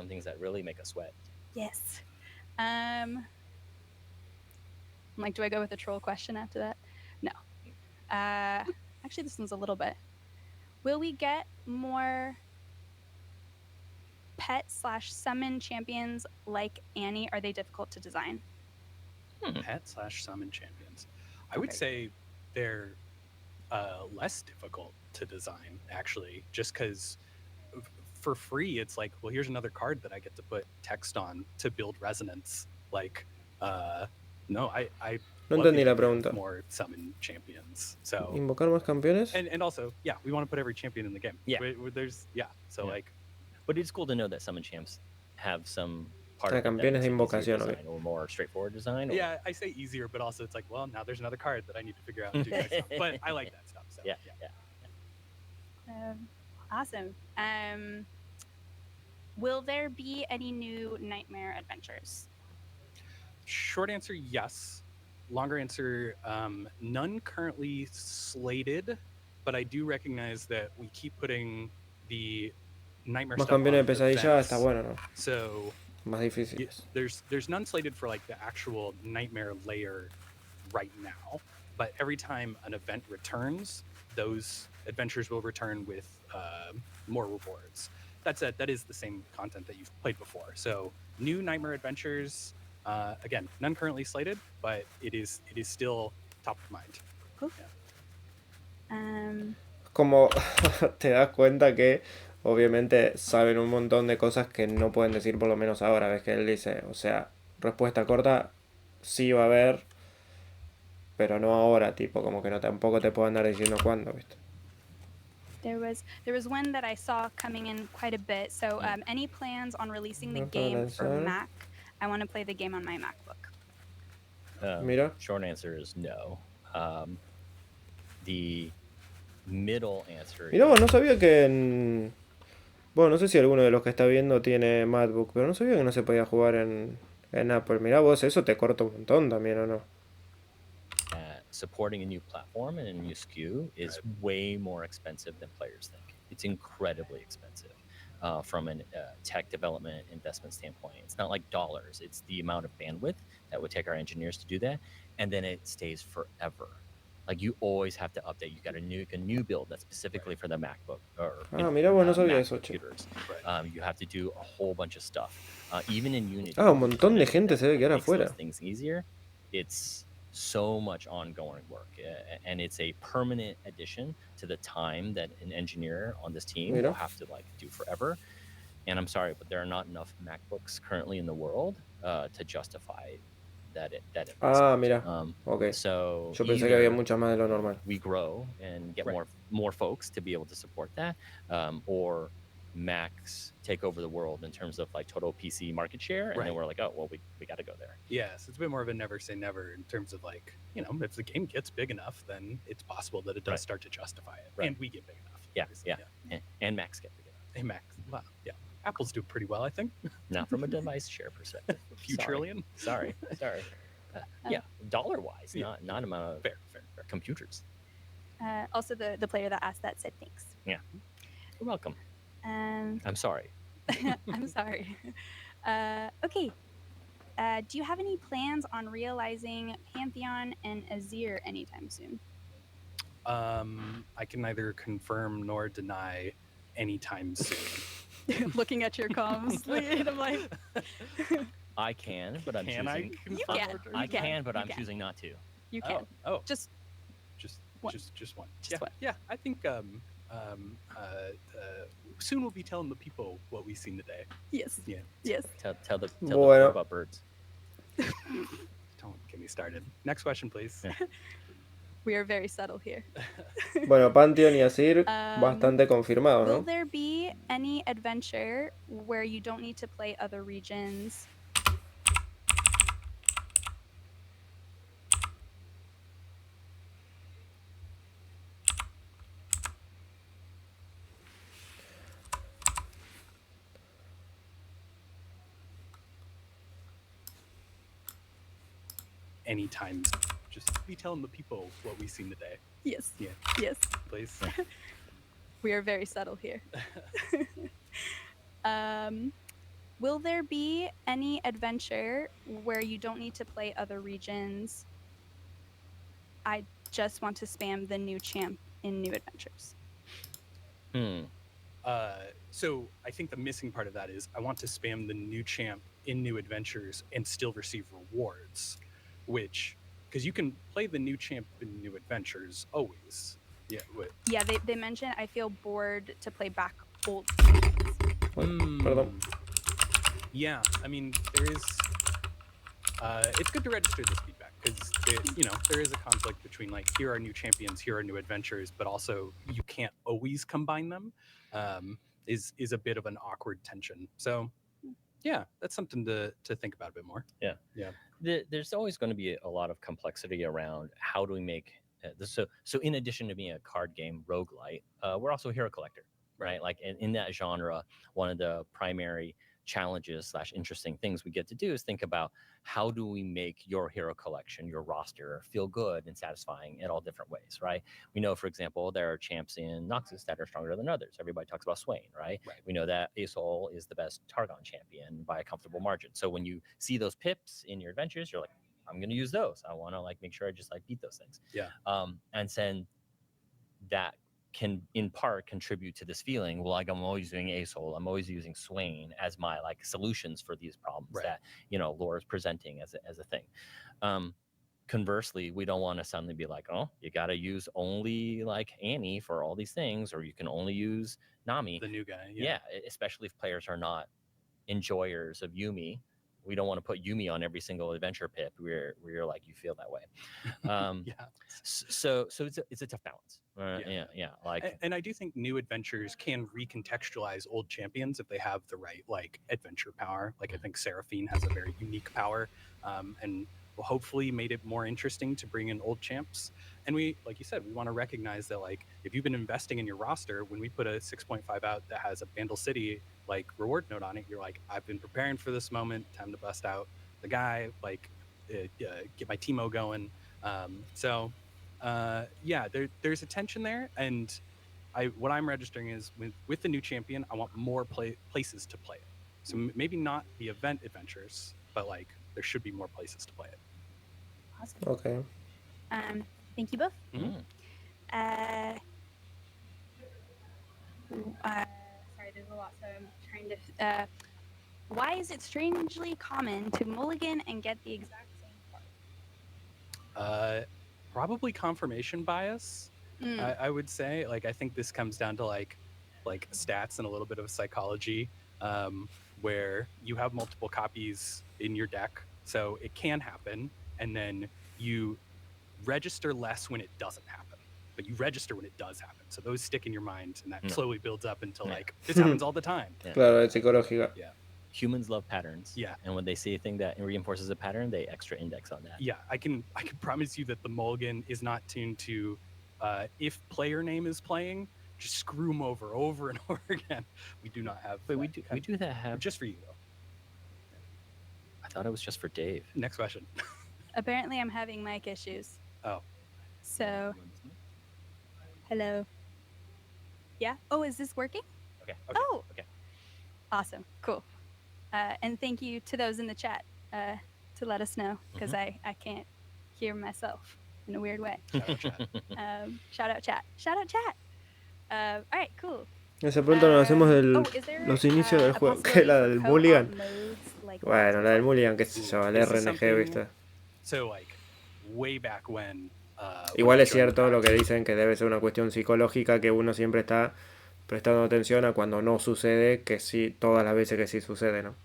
things that really make us sweat. Yes. Like, do I go with a troll question after that? No. Actually, this one's a little bit. Will we get more pet/summon champions like Annie? Are they difficult to design? Pet/summon champions. I would say they're less difficult to design, actually, just because for free, it's like, well, here's another card that I get to put text on to build resonance. Like, no, I No entendí la pregunta. More summon champions. So ¿Invocar más campeones? and also, yeah, we want to put every champion in the game. Yeah. So like, but it's cool to know that summon champs have some part of campeones de invocación, design, or more straightforward design. Or... Yeah, I say easier, but also it's like, well, now there's another card that I need to figure out and do next time. But I like that stuff. So, yeah. Awesome. Will there be any new Nightmare adventures? Short answer, yes. Longer answer, none currently slated, but I do recognize that we keep putting the Nightmare Más stuff campeones de on the pesadilla fence. está bueno, ¿no? So Más difíciles. there's none slated for like the actual Nightmare layer right now, but every time an event returns, those adventures will return with more rewards. That said, that is the same content that you've played before. So new Nightmare adventures, again, none currently slated, but it is still top of mind. Cool. Yeah. Como te das cuenta que obviamente saben un montón de cosas que no pueden decir, por lo menos ahora. Ves que él dice, o sea, respuesta corta, sí va a haber, pero no ahora, tipo, como que no tampoco te puedo andar diciendo cuándo, ¿viste? There was one that I saw coming in quite a bit. So any plans on releasing the game for Mac? I want to play the game on my MacBook. Mira. Short answer is no. The middle answer Mira, vos, no sabía que en... Bueno, no sé si alguno de los que está viendo tiene MacBook, pero no sabía que no se podía jugar en Apple. Mirá vos, eso te corta un montón también, ¿o no? Supporting a new platform and a new SKU is way more expensive than players think. It's incredibly expensive from a tech development investment standpoint. It's not like dollars. It's the amount of bandwidth that would take our engineers to do that, and then it stays forever. Like you always have to update. You got a new build that's specifically for the MacBook or mira, vos no sabía Mac eso, che. computers. You have to do a whole bunch of stuff. Even in Unity. Un montón de gente se debe quedar makes those afuera. things easier. It's so much ongoing work, and it's a permanent addition to the time that an engineer on this team will have to like do forever. And I'm sorry, but there are not enough MacBooks currently in the world to justify that investment. Ah, mira. Ok. So yo pensé que había muchas más de lo normal. We grow and get more folks to be able to support that, or Macs take over the world in terms of like total PC market share, and then we're like, oh well, we got to go there. Yes, it's a bit more of a never say never in terms of like, you know, if the game gets big enough, then it's possible that it does start to justify it, and we get big enough. Yeah. And Macs get big enough. And Macs, well, yeah, Apple's do pretty well, I think. Not from a device share perspective. Few trillion. Sorry. Yeah, dollar wise, not amount of fair computers. Also, the player that asked that said thanks. Yeah, you're welcome. I'm sorry. I'm sorry. Okay. Do you have any plans on realizing Pantheon and Azir anytime soon? I can neither confirm nor deny anytime soon. Looking at your comms, I'm like, I can, but I'm choosing. I can, but I'm choosing not to. You can. Oh. Just one. Just one. Just one. Yeah, I think soon we'll be telling the people what we've seen today. Yes. Yeah. Yes. Tell the people about birds. Don't get me started. Next question, please. Yeah. We are very subtle here. Bueno, Pantheon y Azir, bastante confirmado, ¿no? Will there be any adventure where you don't need to play other regions? Anytime. Just be telling the people what we've seen today. Yes. Yeah. Yes. Please. We are very subtle here. Will there be any adventure where you don't need to play other regions? I just want to spam the new champ in new adventures. So I think the missing part of that is I want to spam the new champ in new adventures and still receive rewards, which, because you can play the new champ in new adventures always. Yeah. Yeah, they mentioned I feel bored to play back old. Perdón. Yeah, I mean, there is. It's good to register this feedback because there is a conflict between like here are new champions, here are new adventures, but also you can't always combine them. Is a bit of an awkward tension. So, yeah, that's something to think about a bit more. Yeah. There's always going to be a lot of complexity around how do we make this. So in addition to being a card game roguelite, we're also a hero collector, right? Like in that genre, one of the primary challenges / interesting things we get to do is think about how do we make your hero collection, your roster, feel good and satisfying in all different ways, right? We know, for example, there are champs in Noxus that are stronger than others. Everybody talks about Swain, right? We know that Asol is the best Targon champion by a comfortable margin. So when you see those pips in your adventures, you're like, I'm going to use those. I want to like make sure I just like beat those things. Yeah. And then that can in part contribute to this feeling, well, like I'm always using Asol, I'm always using Swain as my like solutions for these problems that lore is presenting as a thing. Conversely, we don't want to suddenly be like, oh, you got to use only like Annie for all these things, or you can only use Nami, the new guy. Yeah, especially if players are not enjoyers of Yumi. We don't want to put Yumi on every single adventure pip where you're like, you feel that way. So it's a tough balance. Like, and I do think new adventures can recontextualize old champions if they have the right like adventure power. Like I think Seraphine has a very unique power, and hopefully made it more interesting to bring in old champs. And we, like you said, we want to recognize that like if you've been investing in your roster, when we put a 6.5 out that has a Vandal City like reward note on it, you're like, I've been preparing for this moment, time to bust out the guy, like get my Teemo going. There's a tension there, and what I'm registering is with the new champion, I want more places to play it. So maybe not the event adventures, but like there should be more places to play it. Awesome. Okay. Thank you both. Sorry, there's a lot, so I'm trying to. Why is it strangely common to mulligan and get the exact same Probably confirmation bias. I would say, like, I think this comes down to like stats and a little bit of psychology, where you have multiple copies in your deck, so it can happen, and then you register less when it doesn't happen, but you register when it does happen. So those stick in your mind, and that slowly builds up until like this happens all the time. Claro, es psicológica. Yeah. Humans love patterns. Yeah. And when they see a thing that reinforces a pattern, they extra index on that. Yeah, I can promise you that the mulligan is not tuned to if player name is playing, just screw them over and over again. We do not have. But we do that have just for you though. I thought it was just for Dave. Next question. Apparently, I'm having mic issues. Oh. So, hello. Yeah. Oh, is this working? Okay. Oh. Okay. Awesome. Cool. And thank you to those in the chat to let us know, because I can't hear myself in a weird way. Shout out chat. Shout out chat. Shout out chat. All right, cool. Ese pronto nos hacemos Is there, los inicios del a juego. ¿Qué? La possibility del for mulligan. co-op modes like Bueno, last la del before? mulligan, qué sé yo, el This is RNG, something- ¿viste? So like way back when. Igual when es I joined cierto the lo que pack, dicen, que debe ser una cuestión psicológica, que uno siempre está prestando atención a cuando no sucede, que sí, todas las veces que sí sucede, ¿no?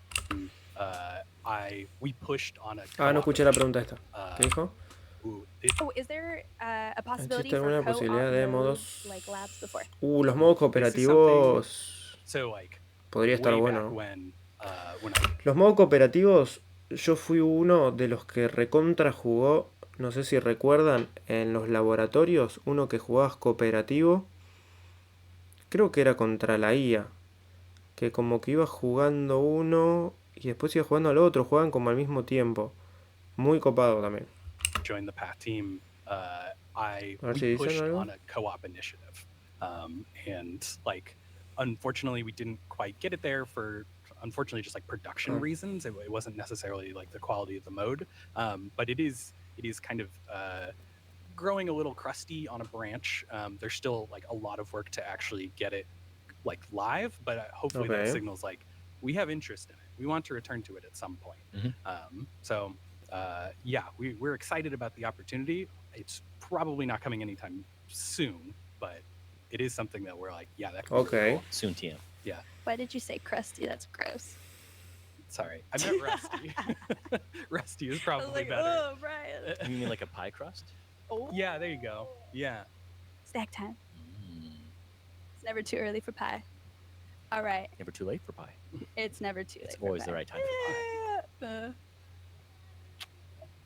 we pushed on a. Ah, no escuché la pregunta esta. ¿Qué dijo? Oh, is there a possibility ¿Existe alguna for posibilidad de co-op modos? modes like labs before? Los modos cooperativos So like podría estar way bueno, back ¿no? when Los modos cooperativos, yo fui uno de los que recontra jugó, no sé si recuerdan, en los laboratorios, uno que jugabas cooperativo, creo que era contra la IA, que como que iba jugando uno y después iba jugando al otro, jugaban como al mismo tiempo. Muy copado también. joined the path team, A ver si we dicen pushed algo. on a co-op initiative, and like unfortunately we didn't quite get it there for unfortunately just like production reasons. It wasn't necessarily like the quality of the mode, but it is kind of growing a little crusty on a branch. There's still like a lot of work to actually get it like live, but hopefully that signals like we have interest in it. We want to return to it at some point. So yeah, we're excited about the opportunity. It's probably not coming anytime soon, but it is something that we're like, yeah, that could be really cool. Soon TM. Yeah. Why did you say crusty? That's gross. Sorry, I meant rusty. Rusty is probably like, better. oh, Brian. You mean like a pie crust? Oh. Yeah, there you go. Yeah. Snack time. It's never too early for pie. All right. Never too late for pie. It's never too late. It's always the right time for pie.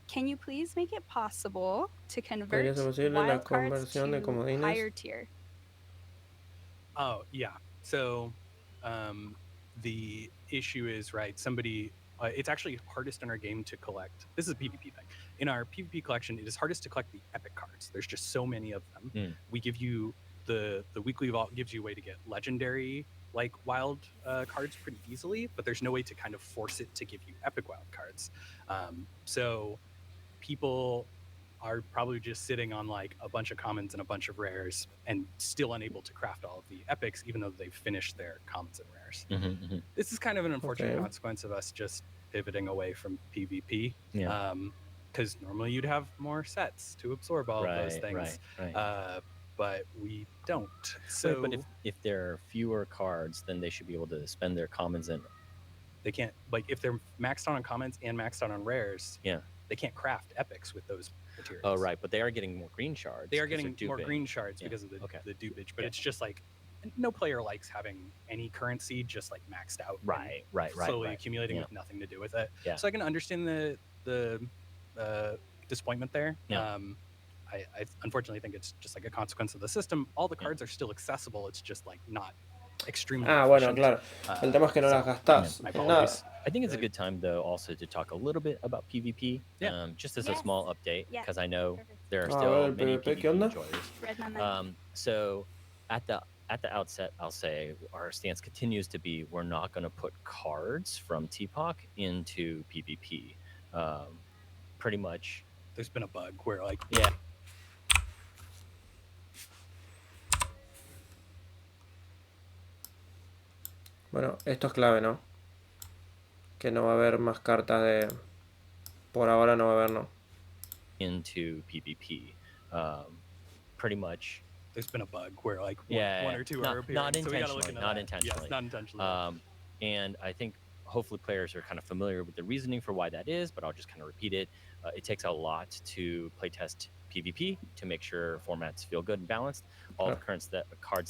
Can you please make it possible to convert ¿Podría ser posible la wild cards conversión de to comodines? higher tier? Oh yeah. So the issue is right. Somebody. It's actually hardest in our game to collect. This is a PvP thing. In our PvP collection, it is hardest to collect the epic cards. There's just so many of them. We give you the weekly vault gives you a way to get legendary like wild cards pretty easily, but there's no way to kind of force it to give you epic wild cards. So people are probably just sitting on like a bunch of commons and a bunch of rares and still unable to craft all of the epics, even though they've finished their commons and rares. This is kind of an unfortunate consequence of us just pivoting away from PvP. Yeah. Because normally you'd have more sets to absorb all of those things. Right. But we don't. So, but if there are fewer cards, then they should be able to spend their commons and they can't, like if they're maxed out on commons and maxed out on rares, they can't craft epics with those materials. Oh, right. But they are getting more green shards. They are getting more green shards because of the dupage. But it's just like no player likes having any currency just like maxed out. Right. Slowly accumulating with nothing to do with it. Yeah. So I can understand the disappointment there. Yeah. I unfortunately think it's just like a consequence of the system. All the cards are still accessible. It's just like not extremely bueno, efficient. claro. El tema es que no las gastás. Nada. I think it's a good time though also to talk a little bit about PvP. Just as a small update, because I know there are still many PvP enjoyers. Read my mind. So at the outset, I'll say our stance continues to be we're not going to put cards from TPOC into PvP. Pretty much. There's been a bug where like Bueno, esto es clave, ¿no? Que no va a haber más cartas de... Por ahora no va a haber, ¿no? into PvP. Pretty much. There's been a bug where like one or two are appearing. Not so we gotta look intentionally. into Not that. intentionally. Yes, not intentionally. And I think hopefully players are kind of familiar with the reasoning for why that is, but I'll just kind of repeat it. It takes a lot to playtest PvP to make sure formats feel good and balanced. All the cards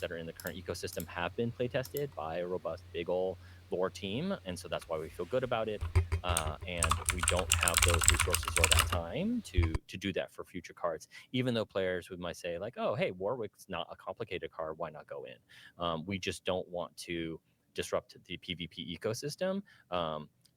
that are in the current ecosystem have been playtested by a robust, big ol' lore team, and so that's why we feel good about it. And we don't have those resources or that time to do that for future cards, even though players might say like, oh, hey, Warwick's not a complicated card, why not go in? We just don't want to disrupt the PvP ecosystem.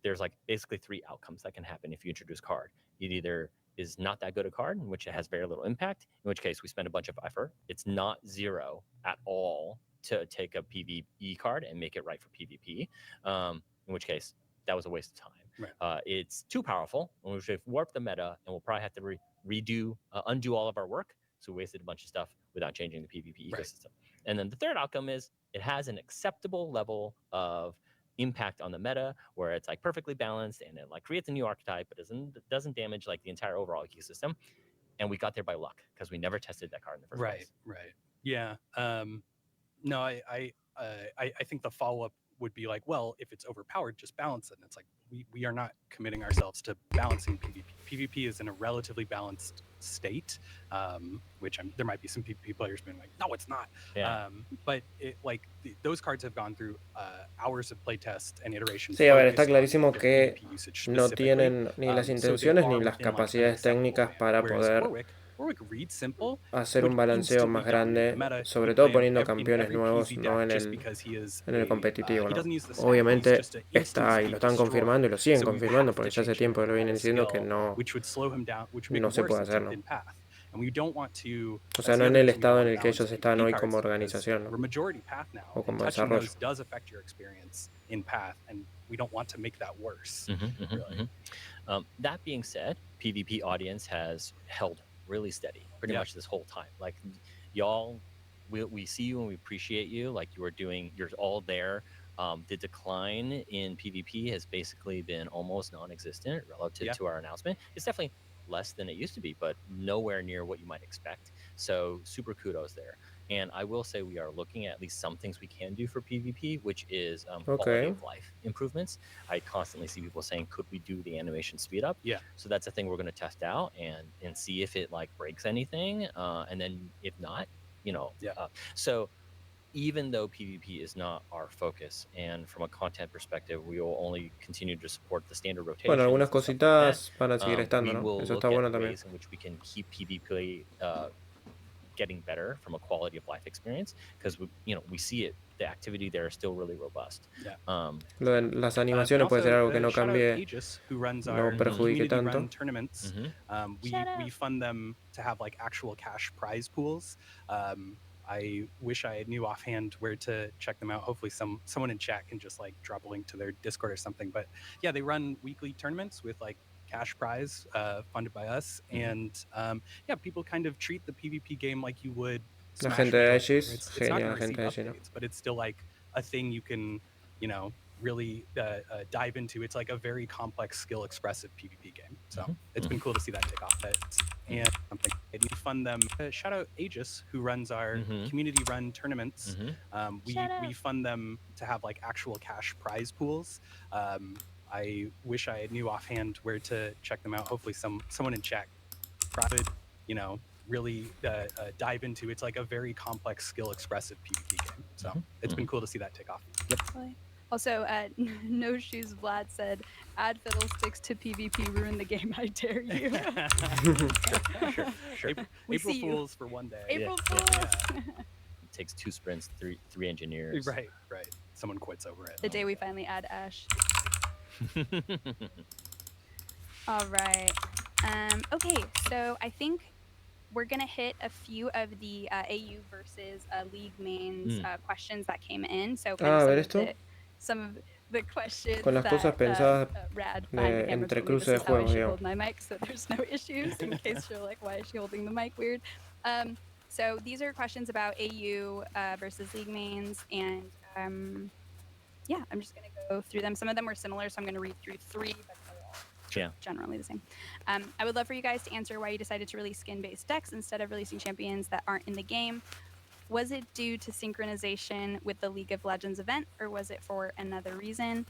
There's like basically 3 outcomes that can happen if you introduce card. It either is not that good a card, in which it has very little impact, in which case we spend a bunch of effort. It's not 0 at all to take a PvE card and make it right for PvP, in which case that was a waste of time. Right. It's too powerful, and we should warp the meta, and we'll probably have to undo all of our work. So we wasted a bunch of stuff without changing the PvP ecosystem. And then the third outcome is it has an acceptable level of impact on the meta, where it's like perfectly balanced and it like creates a new archetype, but doesn't damage like the entire overall ecosystem. And we got there by luck because we never tested that card in the first place. Right. Yeah. No, I think the follow-up would be like, well, if it's overpowered, just balance it. And it's like we are not committing ourselves to balancing PvP. PvP is in a relatively balanced state, which there might be some PvP players being like, no, it's not. Yeah. But those cards have gone through hours of playtest and iteration. Sí, a ver, está clarísimo que no tienen ni las intenciones ni las capacidades técnicas para poder hacer un balanceo más grande, sobre todo poniendo campeones nuevos, no en el competitivo, ¿no? Obviamente está, y lo están confirmando y lo siguen confirmando, porque ya hace tiempo que lo vienen diciendo que no se puede hacer, ¿no? O sea, no en el estado en el que ellos están hoy como organización, ¿no? O como desarrollo. That being said, PvP audience has held really steady pretty much this whole time. Like, y'all, we see you and we appreciate you. Like, you're all there. The decline in PvP has basically been almost non-existent relative to our announcement. It's definitely less than it used to be, but nowhere near what you might expect. So super kudos there. And I will say we are looking at least some things we can do for PvP, which is quality of life improvements. I constantly see people saying, could we do the animation speed up? Yeah. So that's a thing we're going to test out and see if it like breaks anything. And then if not, so even though PvP is not our focus, and from a content perspective, we will only continue to support the standard rotation. Bueno, algunas cositas van a seguir estando, ¿no? Eso está bueno también. Ways in which we can keep PvP getting better from a quality of life experience, because we see it, the activity there is still really robust. Lo de las animaciones puede ser algo que no cambie, no perjudique tanto. We fund them to have like actual cash prize pools. I wish I knew offhand where to check them out. Hopefully someone in chat can just like drop a link to their Discord or something. But yeah, they run weekly tournaments with like cash prize funded by us. And people kind of treat the PvP game like you would La Smash gente de Bros. Aegis, It's not genial gonna la gente de receive Aegis, ¿no? updates, but it's still like a thing you can, really dive into. It's like a very complex, skill expressive PvP game. So it's been cool to see that take off. And something we fund them. Shout out Aegis, who runs our community run tournaments. We fund them to have like actual cash prize pools. I wish I knew offhand where to check them out. Hopefully someone in chat could, really dive into. It's like a very complex, skill expressive PvP game. So it's been cool to see that take off. Also, No Shoes Vlad said, add fiddlesticks to PvP, ruin the game, I dare you. Sure. April Fools for one day. April Fools. It takes 2 sprints, three engineers. Right. Someone quits over it. The day we finally add Ash. All right. Okay, so I think we're going to hit a few of the AU versus League mains questions that came in. So some of the questions con las cosas pensadas Rad de entre cruces de juegos, digamos. Hold my mic, so there's no issues in case you're like, why is she holding the mic weird? So these are questions about AU versus League mains, and I'm just going to go through them. Some of them were similar, so I'm going to read through 3, but they're all which are generally the same. I would love for you guys to answer why you decided to release skin-based decks instead of releasing champions that aren't in the game. Was it due to synchronization with the League of Legends event, or was it for another reason?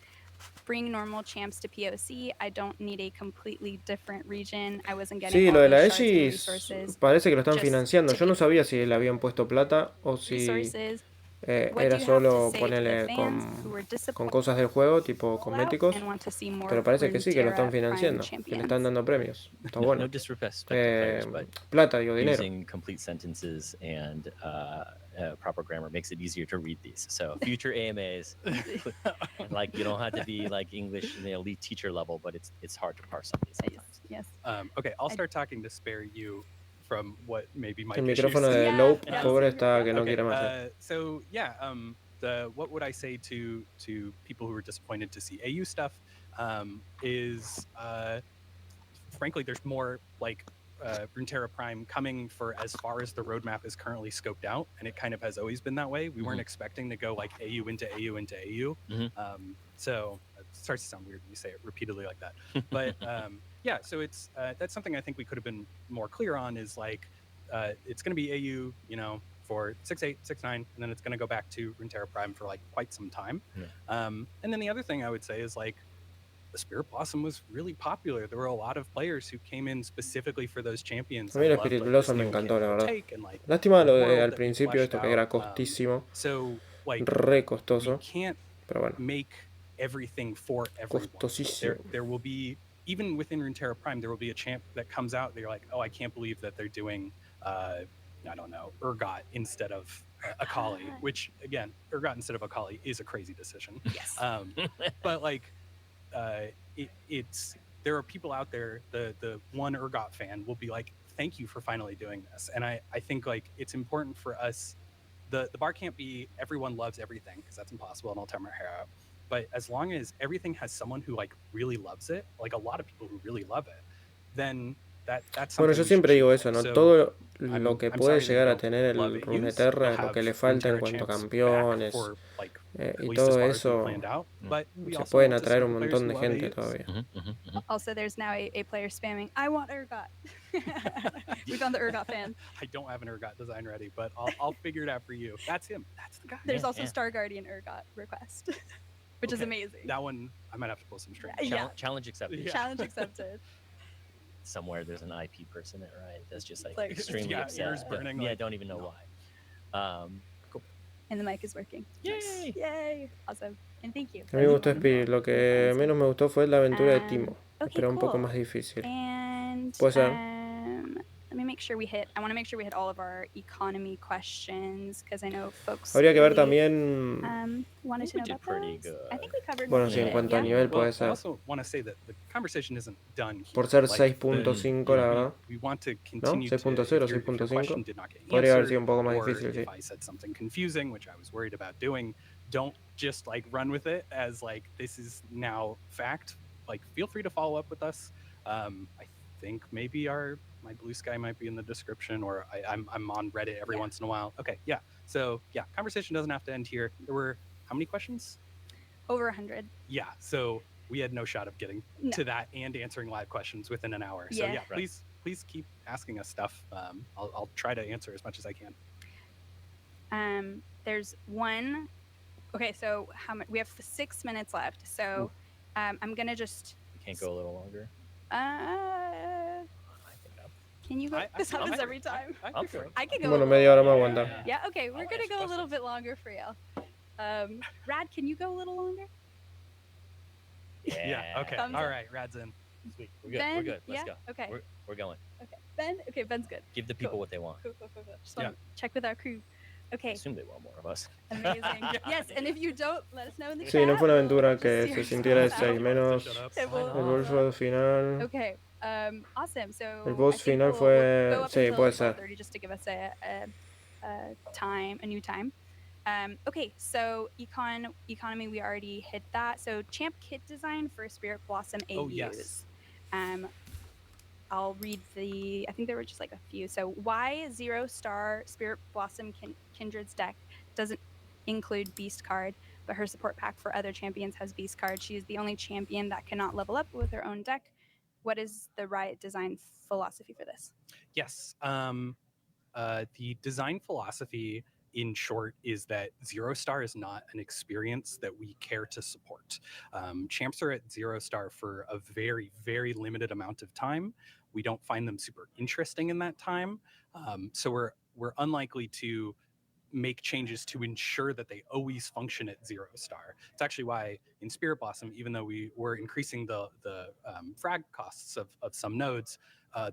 Bring normal champs to POC. I don't need a completely different region. I wasn't getting Sí, all lo de la those shards and Aegis resources. parece que lo están Just financiando. to Yo no get sabía si le habían puesto plata o si resources. What do era you have to solo say to the ponerle fans who were con disappointed cosas del juego, tipo cosméticos. and want to see more Pero parece que sí, que lo están Runeterra Prime financiando, que le champions? están dando premios. Está No bueno. disrespect to players, but Plata, digo, dinero. using complete sentences and proper grammar makes it easier to read these. So future AMAs, like you don't have to be like English in the elite teacher level, but it's hard to parse some of these sometimes. Yes. Okay, I'll start talking to spare you from what maybe my El issues. micrófono de Yeah, Lope, yeah. pobre, está que no Okay, quiere más. so yeah, what would I say to people who are disappointed to see AU stuff is frankly there's more like Runeterra Prime coming for as far as the roadmap is currently scoped out, and it kind of has always been that way. We weren't expecting to go like AU into AU into AU. So it starts to sound weird when you say it repeatedly like that. But yeah, so it's that's something I think we could have been more clear on is like it's going to be AU, you know, for 6.8, 6.9, and then it's going to go back to Runeterra Prime for like quite some time. And then the other thing I would say is like the Spirit Blossom was really popular. There were a lot of players who came in specifically for those champions. A mí el Spirit Blossom me encantó, la verdad. Lástima lo de al principio esto que era costísimo, re costoso, pero bueno, everything for everyone. costosísimo. There will be, even within Runeterra Prime, there will be a champ that comes out that you're like, oh, I can't believe that they're doing, I don't know, Urgot instead of Akali, which again, Urgot instead of Akali is a crazy decision. Yes. But like, it's there are people out there, the one Urgot fan will be like, thank you for finally doing this. And I think like it's important for us, the bar can't be everyone loves everything, because that's impossible and I'll tear my hair out. But as long as everything has someone who like really loves it, like a lot of people who really love it, then that's Bueno, something yo we siempre should digo shoot eso, for. ¿no? So Todo lo que I'm puede sorry that llegar you a don't tener love el it. Runeterra, You'll lo que have le falta en Runeterra cuanto a champs back campeones for, like, at y least as todo far as we eso, planned out. But we se also pueden want to atraer see un the players montón who de love gente AUs. todavía. Also, there's now a player spamming, I want Urgot. We found the Urgot fan. I don't have an Urgot design ready, but I'll figure it out for you. That's him. That's the guy. There's also Star Guardian Urgot request, which is amazing. That one, I might have to pull some strings. Yeah. Challenge accepted. Yeah. Challenge accepted. Somewhere there's an IP person at Riot that's just like Like, extremely yeah, upset. ears burning, Yeah, like, don't even know no. why. Cool. And the mic is working. Yay! Yay. Awesome. And thank you. A mí me gustó Spirit, lo que menos me gustó fue la aventura de Timo. Okay, Pero un poco cool. más difícil. And Puede ser. let me make sure we hit. I want to make sure we hit all of our economy questions because I know folks. Habría que ver really, también. wanted to We know did about pretty those. good. I think we covered. Bueno, most sí, of en it, cuanto a yeah. nivel Well, puede I ser. also want to say that the conversation isn't done here. Por ser Like, 6.5, la verdad. we want to ¿No? continue to, 6.0, if your question 6.5. did not get Podría haber answered, sido un poco más or difícil, sí. if I said something confusing, which I was worried about doing, don't just like run with it as like this is now fact. Like, feel free to follow up with us. I think maybe my Blue Sky might be in the description, or I'm on Reddit every once in a while. Okay, yeah. So yeah, conversation doesn't have to end here. There were how many questions? Over 100. Yeah. So we had no shot of getting to that and answering live questions within an hour. So yeah, Right. please keep asking us stuff. I'll try to answer as much as I can. There's one. Okay, so how much? We have 6 minutes left. So I'm gonna just. We can't go a little longer. Can you go? This happens every time. I can go. Bueno, media hora más aguantar. Yeah. Okay, we're gonna go a little bit longer for y'all. Rad, can you go a little longer? Yeah. Okay. Thumbs All up. right. Rad's in. Sweet. We're good. Ben, We're good. Let's yeah? go. Okay. We're going. Okay. Ben. Okay, Ben's good. Give the people Cool. what they want. Cool. Just want to check with our crew. I Okay. assume they want more of us. Amazing. Yes, and if you don't, let us know in the chat. Sí, no fue una aventura We'll que just se see sintiera de ourselves 6 menos. It will- El boss final. Okay. Awesome. So El boss I think final we'll fue- go up sí, until puede ser. 12:30 just to give us a new time. Okay, so economy, we already hit that. So champ kit design for Spirit Blossom AUs. Oh, yes. I'll read I think there were just like a few. So why 0-star Spirit Blossom Kindred's deck doesn't include Beast card, but her support pack for other champions has Beast card. She is the only champion that cannot level up with her own deck. what is the Riot design philosophy for this? Yes. The design philosophy, in short, is that 0-star is not an experience that we care to support. Champs are at 0-star for a very, very limited amount of time. We don't find them super interesting in that time. So we're unlikely to make changes to ensure that they always function at 0-star. It's actually why in Spirit Blossom, even though we were increasing the frag costs of some nodes,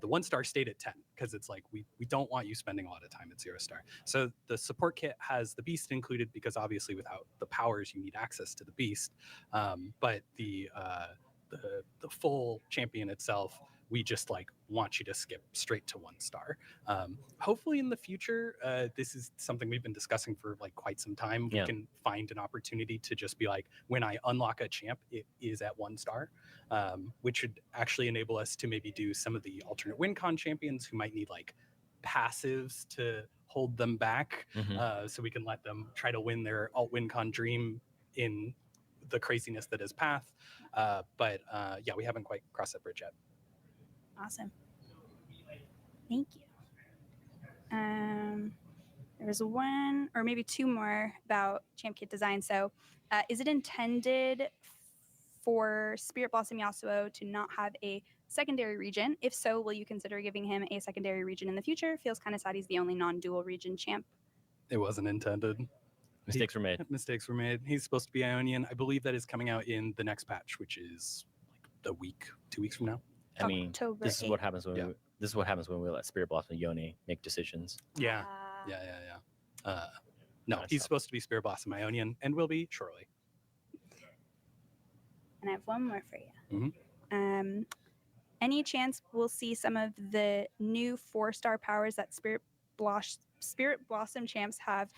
the 1-star stayed at 10 because it's like we don't want you spending a lot of time at 0-star. So the support kit has the beast included because obviously without the powers you need access to the beast. But the full champion itself, we just like want you to skip straight to 1-star. Hopefully in the future, this is something we've been discussing for like quite some time. We can find an opportunity to just be like, when I unlock a champ, it is at 1-star, which would actually enable us to maybe do some of the alternate win con champions who might need like passives to hold them back. So we can let them try to win their alt win con dream in the craziness that is Path. But yeah, we haven't quite crossed that bridge yet. Awesome. Thank you. There was one or maybe two more about champ kit design. So is it intended for Spirit Blossom Yasuo to not have a secondary region? If so, will you consider giving him a secondary region in the future? Feels kind of sad he's the only non-dual region champ. It wasn't intended. Mistakes were made. Mistakes were made. He's supposed to be Ionian. I believe that is coming out in the next patch, which is like a week, 2 weeks from now. I mean, October this is what 8th. happens when this is what happens when we let Spirit Blossom and Yone make decisions. Yeah. No, Nice he's stuff. supposed to be Spirit Blossom Ionian and will be shortly. And I have one more for you. Any chance we'll see some of the new 4-star powers that Spirit Blossom champs have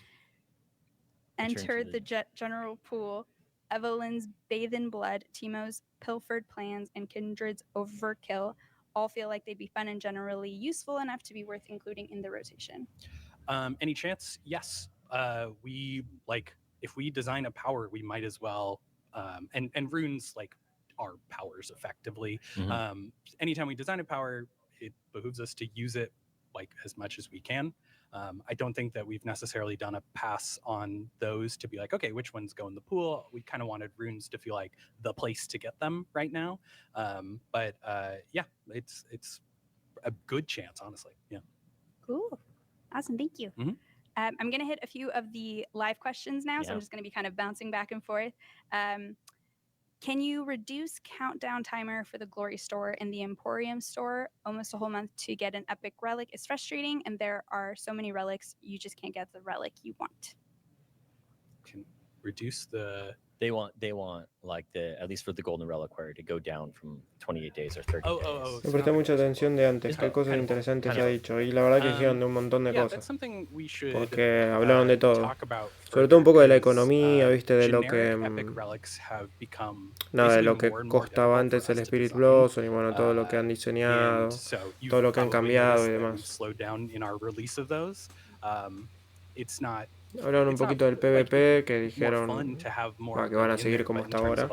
entered the general pool? Evelyn's Bathe in Blood, Teemo's Pilfered Plans, and Kindred's Overkill all feel like they'd be fun and generally useful enough to be worth including in the rotation. Any chance? Yes. We like if we design a power, we might as well. And runes like are powers effectively. Anytime we design a power, it behooves us to use it like as much as we can. I don't think that we've necessarily done a pass on those to be like, okay, which ones go in the pool? We kind of wanted runes to feel like the place to get them right now. But yeah, it's a good chance, honestly. Yeah. Cool. Awesome. Thank you. I'm going to hit a few of the live questions now. So I'm just going to be kind of bouncing back and forth. Can you reduce countdown timer for the Glory store and the Emporium store almost a whole month to get an epic relic? Is frustrating, and there are so many relics, you just can't get the relic you want. Can reduce the... They want like at least for the Golden Reliquary to go down from 28 days or 30 days. Me presté mucha atención de antes, qué cosas interesantes ha dicho, y la verdad que dijeron de un montón de cosas, porque hablaron de todo, sobre todo un poco de la economía, viste, de lo que nada, de lo que costaba antes el Spirit Blossom y bueno, todo lo que han diseñado, todo lo que han cambiado y demás. Hablaron un poquito del PvP, que dijeron que van a seguir como hasta ahora.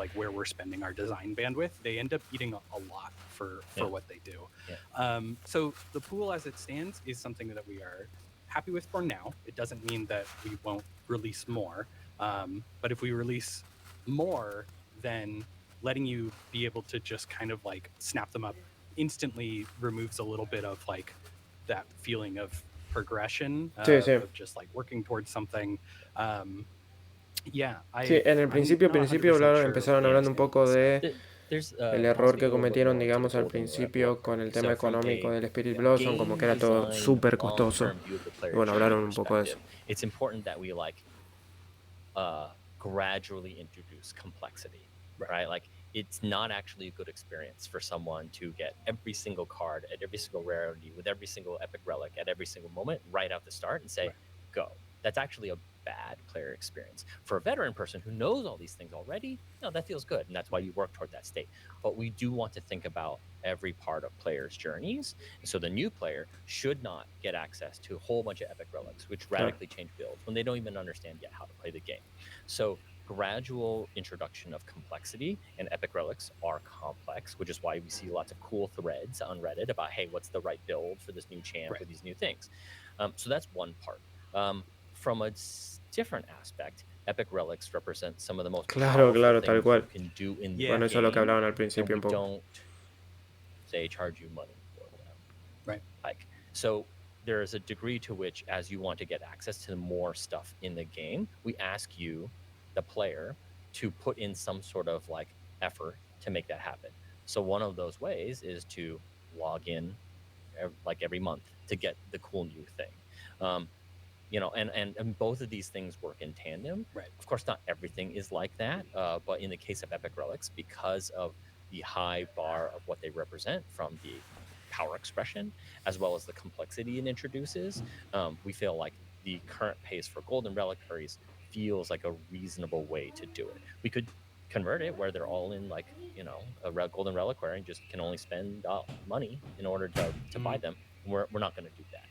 So the pool as it stands is something that we are happy with for now. It doesn't mean that we won't release more. But if we release more, then letting you be able to just kind of like snap them up instantly removes a little bit of like that feeling of progression, of just like working towards something. Sí, en el principio empezaron hablando un poco de el error que cometieron, digamos, al principio con el tema económico del Spirit Blossom, como que era todo súper costoso. Y bueno, hablaron un poco de eso. It's important that we like gradually introduce complexity, right? Like it's not actually a good experience for someone to get every single card at every single rarity with every single epic relic at every single moment right out the start and say, go. That's actually a bad player experience. For a veteran person who knows all these things already, no, that feels good, and that's why you work toward that state. But we do want to think about every part of players' journeys. So the new player should not get access to a whole bunch of epic relics, which radically change builds when they don't even understand yet how to play the game. So gradual introduction of complexity, and epic relics are complex, which is why we see lots of cool threads on Reddit about, hey, what's the right build for this new champ or these new things. So that's one part. From a different aspect, epic relics represent some of the most powerful tal things cual. you can do in the Bueno, eso es lo que game, hablaban al and principio we un poco. don't say charge you money for them. Right. Like, so there is a degree to which, as you want to get access to more stuff in the game, we ask you, the player, to put in some sort of like effort to make that happen. So one of those ways is to log in like every month to get the cool new thing. You know, and both of these things work in tandem. Right. Of course, not everything is like that, but in the case of epic relics, because of the high bar of what they represent from the power expression as well as the complexity it introduces, we feel like the current pace for golden reliquaries feels like a reasonable way to do it. We could convert it where they're all in, like, you know, a golden reliquary and just can only spend money in order to buy them. We're not going to do that.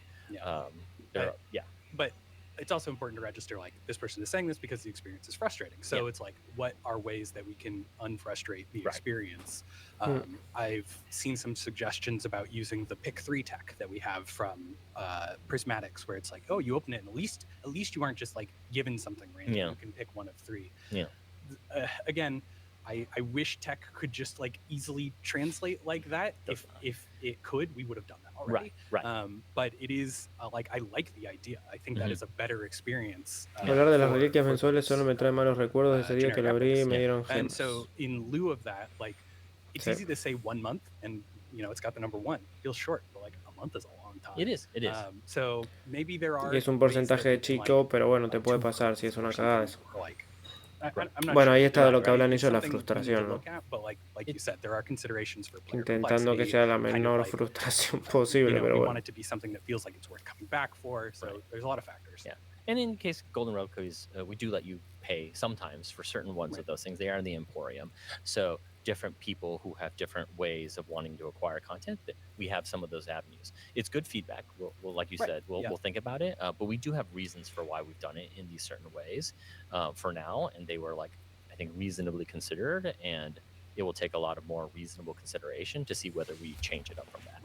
Yeah. But it's also important to register, like, this person is saying this because the experience is frustrating. So it's like, what are ways that we can unfrustrate the experience? I've seen some suggestions about using the pick 3 tech that we have from Prismatics, where it's like, oh, you open it and at least you aren't just like given something random. You can pick one of 3. Again, I wish tech could just like easily translate like that. If it could, we would have done that already. Right. But it is like, I like the idea. I think that is a better experience. Hablar de las reliquias mensuales solo me trae malos recuerdos de ese día que lo abrí y me dieron And gemas. so in lieu of that, like, it's easy to say 1 month, and you know it's got the number 1. Feels short, but like a month is a long time. It is. So maybe there are. Y es un porcentaje chico, pero bueno, te puede pasar si es una cagada eso. Bueno, ahí está de lo que hablan ellos, la frustración, ¿no? Intentando que sea la menor frustración posible, pero bueno. Yeah. And in case of golden reliquaries, we do let you pay sometimes for certain ones of those things. They are in the Emporium. So different people who have different ways of wanting to acquire content, that we have some of those avenues. It's good feedback. We'll like you said, we'll think about it. But we do have reasons for why we've done it in these certain ways for now. And they were, like, I think, reasonably considered. And it will take a lot of more reasonable consideration to see whether we change it up from that.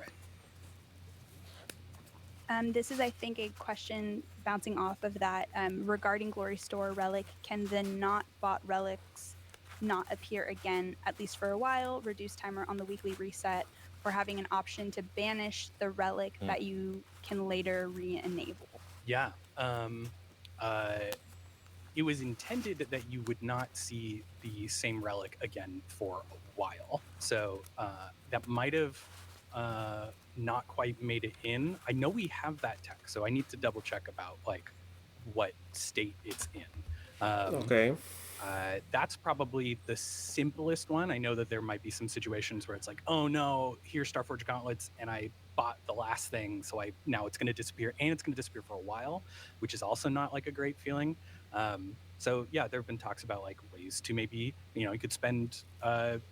This is, I think, a question bouncing off of that regarding Glory Store Relic. Can the not bought relics not appear again, at least for a while, reduce timer on the weekly reset, or having an option to banish the relic that you can later re-enable? Yeah. It was intended that you would not see the same relic again for a while. So that might have not quite made it in. I know we have that tech, so I need to double check about like what state it's in. Okay. That's probably the simplest one. I know that there might be some situations where it's like, oh no, here's Starforge Gauntlets, and I bought the last thing, so now it's going to disappear, and it's going to disappear for a while, which is also not like a great feeling. So yeah, there have been talks about like ways to maybe, you know, you could spend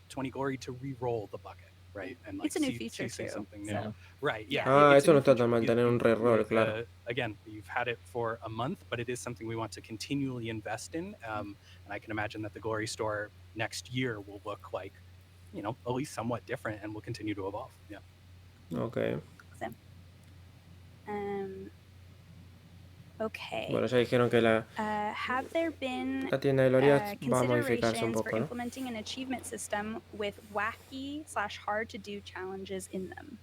20 glory to re-roll the bucket, right? And like it's a new feature too. Something new. So. Right, yeah. Eso no está tan mal, tener un re-roll, claro. Again, you've had it for a month, but it is something we want to continually invest in. And I can imagine that the Glory Store next year will look like, you know, at least somewhat different, and will continue to evolve. Yeah. Okay. Okay. Bueno, ya dijeron que have there been la tienda de Loriat va a modificarse un considerations poco, for ¿no? implementing an achievement system with wacky/hard to do challenges in them?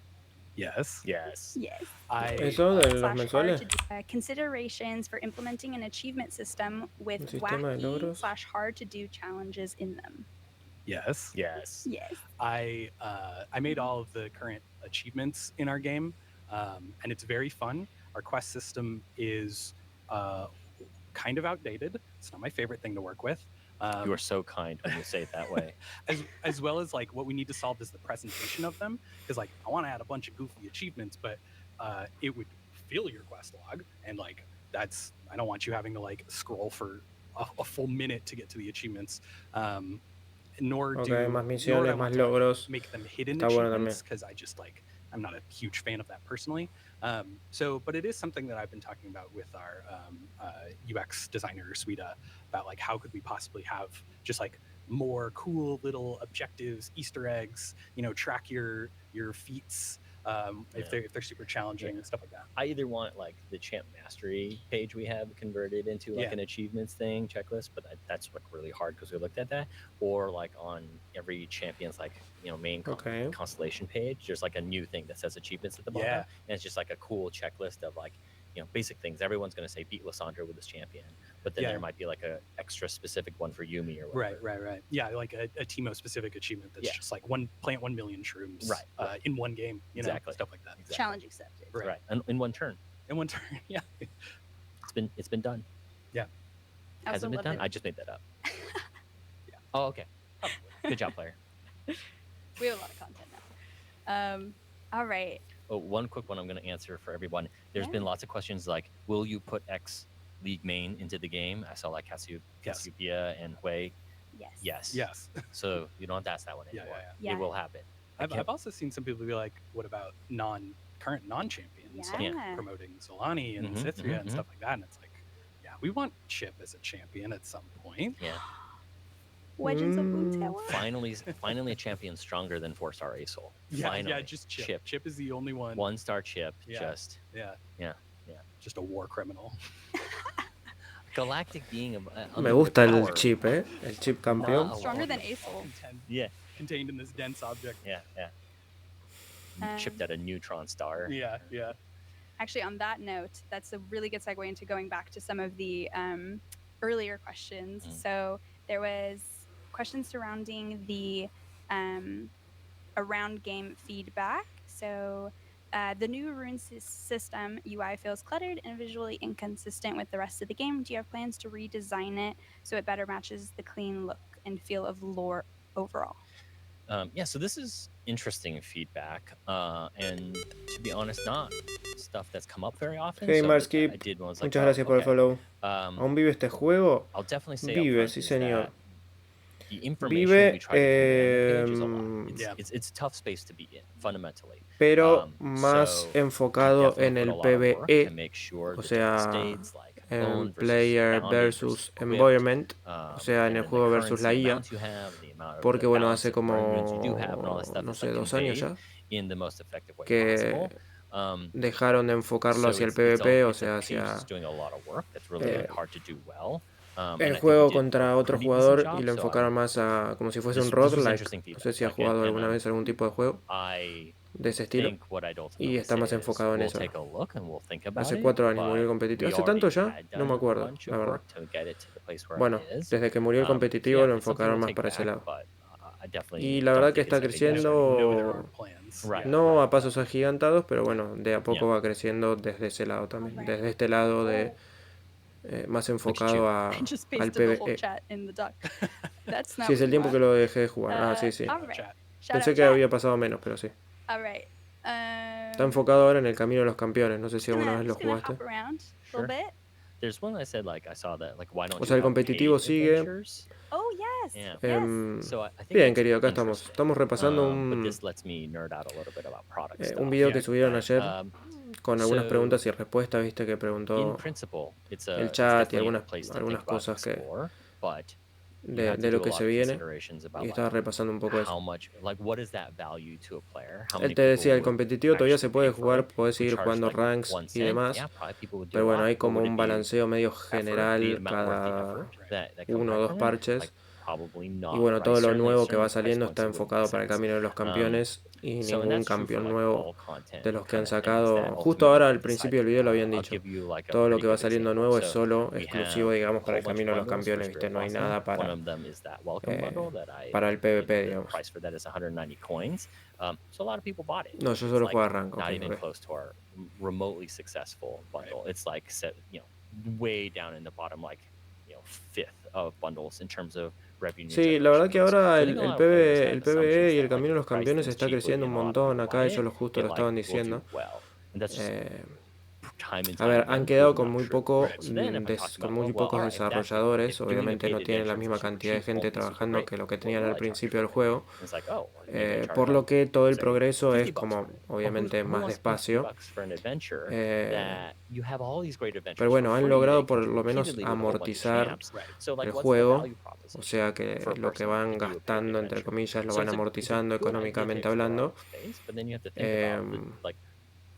Yes. Eso de los mensuales. Considerations for implementing an achievement system with wacky/hard to do challenges in them. Yes. I made all of the current achievements in our game, and it's very fun. Our quest system is kind of outdated. It's not my favorite thing to work with. You are so kind when you say it that way. as well as like what we need to solve is the presentation of them, because like I want to add a bunch of goofy achievements, but it would fill your quest log, and like that's, I don't want you having to like scroll for a full minute to get to the achievements. Nor más misiones, más logros. make them hidden Está bueno achievements, because I just like I'm not a huge fan of that personally. But it is something that I've been talking about with our UX designer Suida about like how could we possibly have just like more cool little objectives, Easter eggs, track your feats if they're super challenging and stuff like that. I either want like the champ mastery page we have converted into like an achievements thing checklist, but that's like really hard because we looked at that, or like on every champion's like main constellation page, there's like a new thing that says achievements at the bottom, and it's just like a cool checklist of like basic things. Everyone's going to say beat Lissandra with this champion, but then there might be like a extra specific one for Yumi or whatever. Right. Yeah, like a Teemo specific achievement that's just like plant 1 million shrooms in one game, exactly. Stuff like that. Exactly. Challenge accepted. Right. In one turn. Yeah. It's been done. Yeah. Hasn't been done? I just made that up. Yeah. Oh, okay. Oh, good job, player. We have a lot of content now. All right. Oh, one quick one I'm going to answer for everyone. There's been lots of questions like, will you put X League main into the game? I saw like Cassiopeia and Hui. Yes. So you don't have to ask that one anymore. Yeah. It will happen. I've also seen some people be like, what about current non-champions promoting Solani and Cythria and stuff like that? And it's like, we want Chip as a champion at some point. Yeah. Legends of Runeterra. Finally a champion stronger than 4-star Asol. Yeah, just Chip. Chip is the only one. 1-star Chip. Yeah. Yeah. Just a war criminal. Galactic being Me gusta el chip, el chip campeón. Stronger than Asol. Contained in this dense object. Yeah. Chipped at a neutron star. Yeah. Actually, on that note, that's a really good segue into going back to some of the earlier questions. So there was questions surrounding the around game feedback. So the new rune system UI feels cluttered and visually inconsistent with the rest of the game. Do you have plans to redesign it so it better matches the clean look and feel of lore overall? So this is interesting feedback, and to be honest, not stuff that's come up very often. Hey, so Marskip, I did one, muchas gracias por el follow. ¿Aún vive este juego? I'll definitely say Vive, sí señor. The information Vive, we try to put in the page is a lot. It's a tough space to be in, fundamentally. Pero más So enfocado you en definitely el put a lot of work PvE, to make sure o the different sea, states, like en owned versus player bounded versus equipped, environment, o sea, en and el then juego the versus la currency IA, amounts you have, the amount of porque the bueno, balance hace of runes you como, do have and all that stuff no is sé, like 2 años conveyed ya, in the most effective way que possible. dejaron de enfocarlo So hacia el it's all- PvP, o it's a sea, page hacia that's doing a lot of work that's really eh, hard to do well. And I el think juego we did contra a otro pretty jugador decent y job, lo so enfocaron más a como si fuese un this was roguelike. interesting No feedback. sé si has Like, jugado and, alguna vez algún tipo de juego I de ese estilo. think what I'd Y ultimately está más say is enfocado en we'll eso. take a look and we'll think about Hace it, 4 años murió el but competitivo. we ¿Hace tanto already ya? had No me done a acuerdo, bunch la of verdad. work to get it to the place where Bueno, it is. desde que murió el So competitivo yeah, lo it's something enfocaron we'll más take para ese back, lado. but I definitely Y la don't verdad que think está it's a big deal. No, there creciendo, aren't plans. Right. no a pasos agigantados, pero bueno, de a poco Yeah. va creciendo desde ese lado también. Alright. Desde este lado de más enfocado I just al pasted the whole PvE. chat in the doc. That's not Sí, es el what tiempo we que want. lo dejé de jugar. Ah, sí, sí. All right. Chat. Shout Pensé out que chat. había pasado menos, pero sí. All right. Está enfocado ahora en el camino de los campeones. No sé si Just alguna gonna, vez lo just gonna jugaste. hop around a Sure. little bit. There's one I said like I saw that like why don't O sea, you el have paid competitivo sigue. adventures? Oh, yes. Yeah. Yes. So I think Bien, it's querido, acá estamos. interesting. Estamos repasando But this lets me nerd out a little bit about product un stuff. video que Yeah. subieron Right. ayer con algunas so preguntas y respuestas, viste, que In preguntó principle, it's el it's chat y definitely a algunas, place to algunas think about and cosas que explore, but you de have to lo do a que lot se of viene. considerations about Y estaba like repasando un poco how eso. much, like what is that value to a player? How Él many te people decía, el would competitivo todavía se actually puede pay for jugar, it? podés We seguir charge jugando like ranks 1 y cent. demás, Yeah, probably people would do pero a bueno, lot. hay But como would un it be balanceo medio effort, the general amount worth the cada effort that comes uno o back dos from it? parches. Like probably Y not, bueno, right? todo lo Certainly, nuevo que va certainly price saliendo está points it wouldn't enfocado make para el sense. camino de los campeones y So and ningún that's true for campeón like nuevo all content de los que han kind of things sacado. that Justo ultimately ahora we al principio del decide. video lo habían I'll dicho. give you like a Todo lo pretty que va good saliendo example. nuevo es So solo we exclusivo, have digamos, a para whole el bunch of camino de los bundles for campeones, ¿viste? Spirit No hay Blossom. nada One para, of them is that welcome bundle that I para el PvP, the digamos. price for that is 190 coins. So a lot of people bought it. No, yo It's solo like juego a rank, not ok, even ok. close to our remotely successful bundle. It's like set, way down in the bottom, like fifth of bundles in terms of revenue Sí, la verdad que generation. ahora So I think a el lot of players have PvE assumptions y el that like camino if de you los price campeones things está cheaply creciendo un and a lot of montón. people Acá buy ellos it, lo justo it lo estaban like will do diciendo. well. And that's Eh, to time and A time ver, again han quedado proven con not muy true. poco, So then if I talk con about, muy well, pocos all right, if that's desarrolladores, if doing a obviamente paid no tienen la adventure misma for super cantidad de cheap gente won't be super trabajando great, que lo que what tenían will al I charge principio for del it? juego, And it's like, oh, well, maybe I charge por lo like, que todo el say, progreso es $50 como, for it. Well, obviamente, who más wants to pay despacio. $50 for an adventure Eh, that you have all these great adventures Pero bueno, for han free logrado that you can por do lo menos repeatedly with a whole bunch of amortizar champs? Right. So like, el what's the juego, value o proposition sea que for a lo que person van to do a paid gastando, entre adventure? comillas, lo So van it's a amortizando good idea to económicamente explore hablando. all the space, but then you have to think about the, like,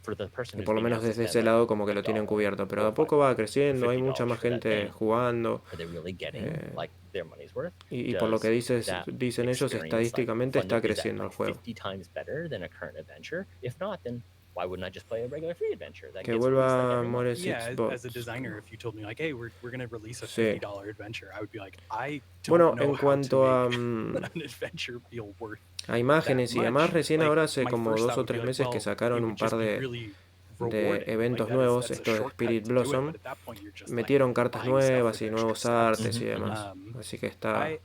for the person Y who's por lo maybe menos has to desde spend ese like lado como que lo $1 tienen cubierto, pero or a poco va $5 or creciendo, hay mucha $50 más for that gente thing. jugando. Are they really getting like their money's worth? Y por lo que Does that dicen ellos, experience, like, estadísticamente está is that creciendo el like juego. 50 times better than a current adventure? If not, then why wouldn't I just play a regular free adventure that Que gets released like vuelva every month? More Yeah, Six as a Bots. designer, if you told me like, hey, we're gonna release a Sí. $50 adventure, I would be like, I don't Bueno, know en how cuanto to a, make an adventure feel worth a imágenes that y demás, much. recién Like, ahora hace my como first 2 thought o would be 3 like, meses que well, it sacaron would un par just be de really rewarding. Like, eventos that is, nuevos, that's a esto de shortcut Spirit to do it, Blossom. but at that point you're just Metieron like cartas buying stuff nuevas with y extra nuevos steps. artes y demás. Así que está, I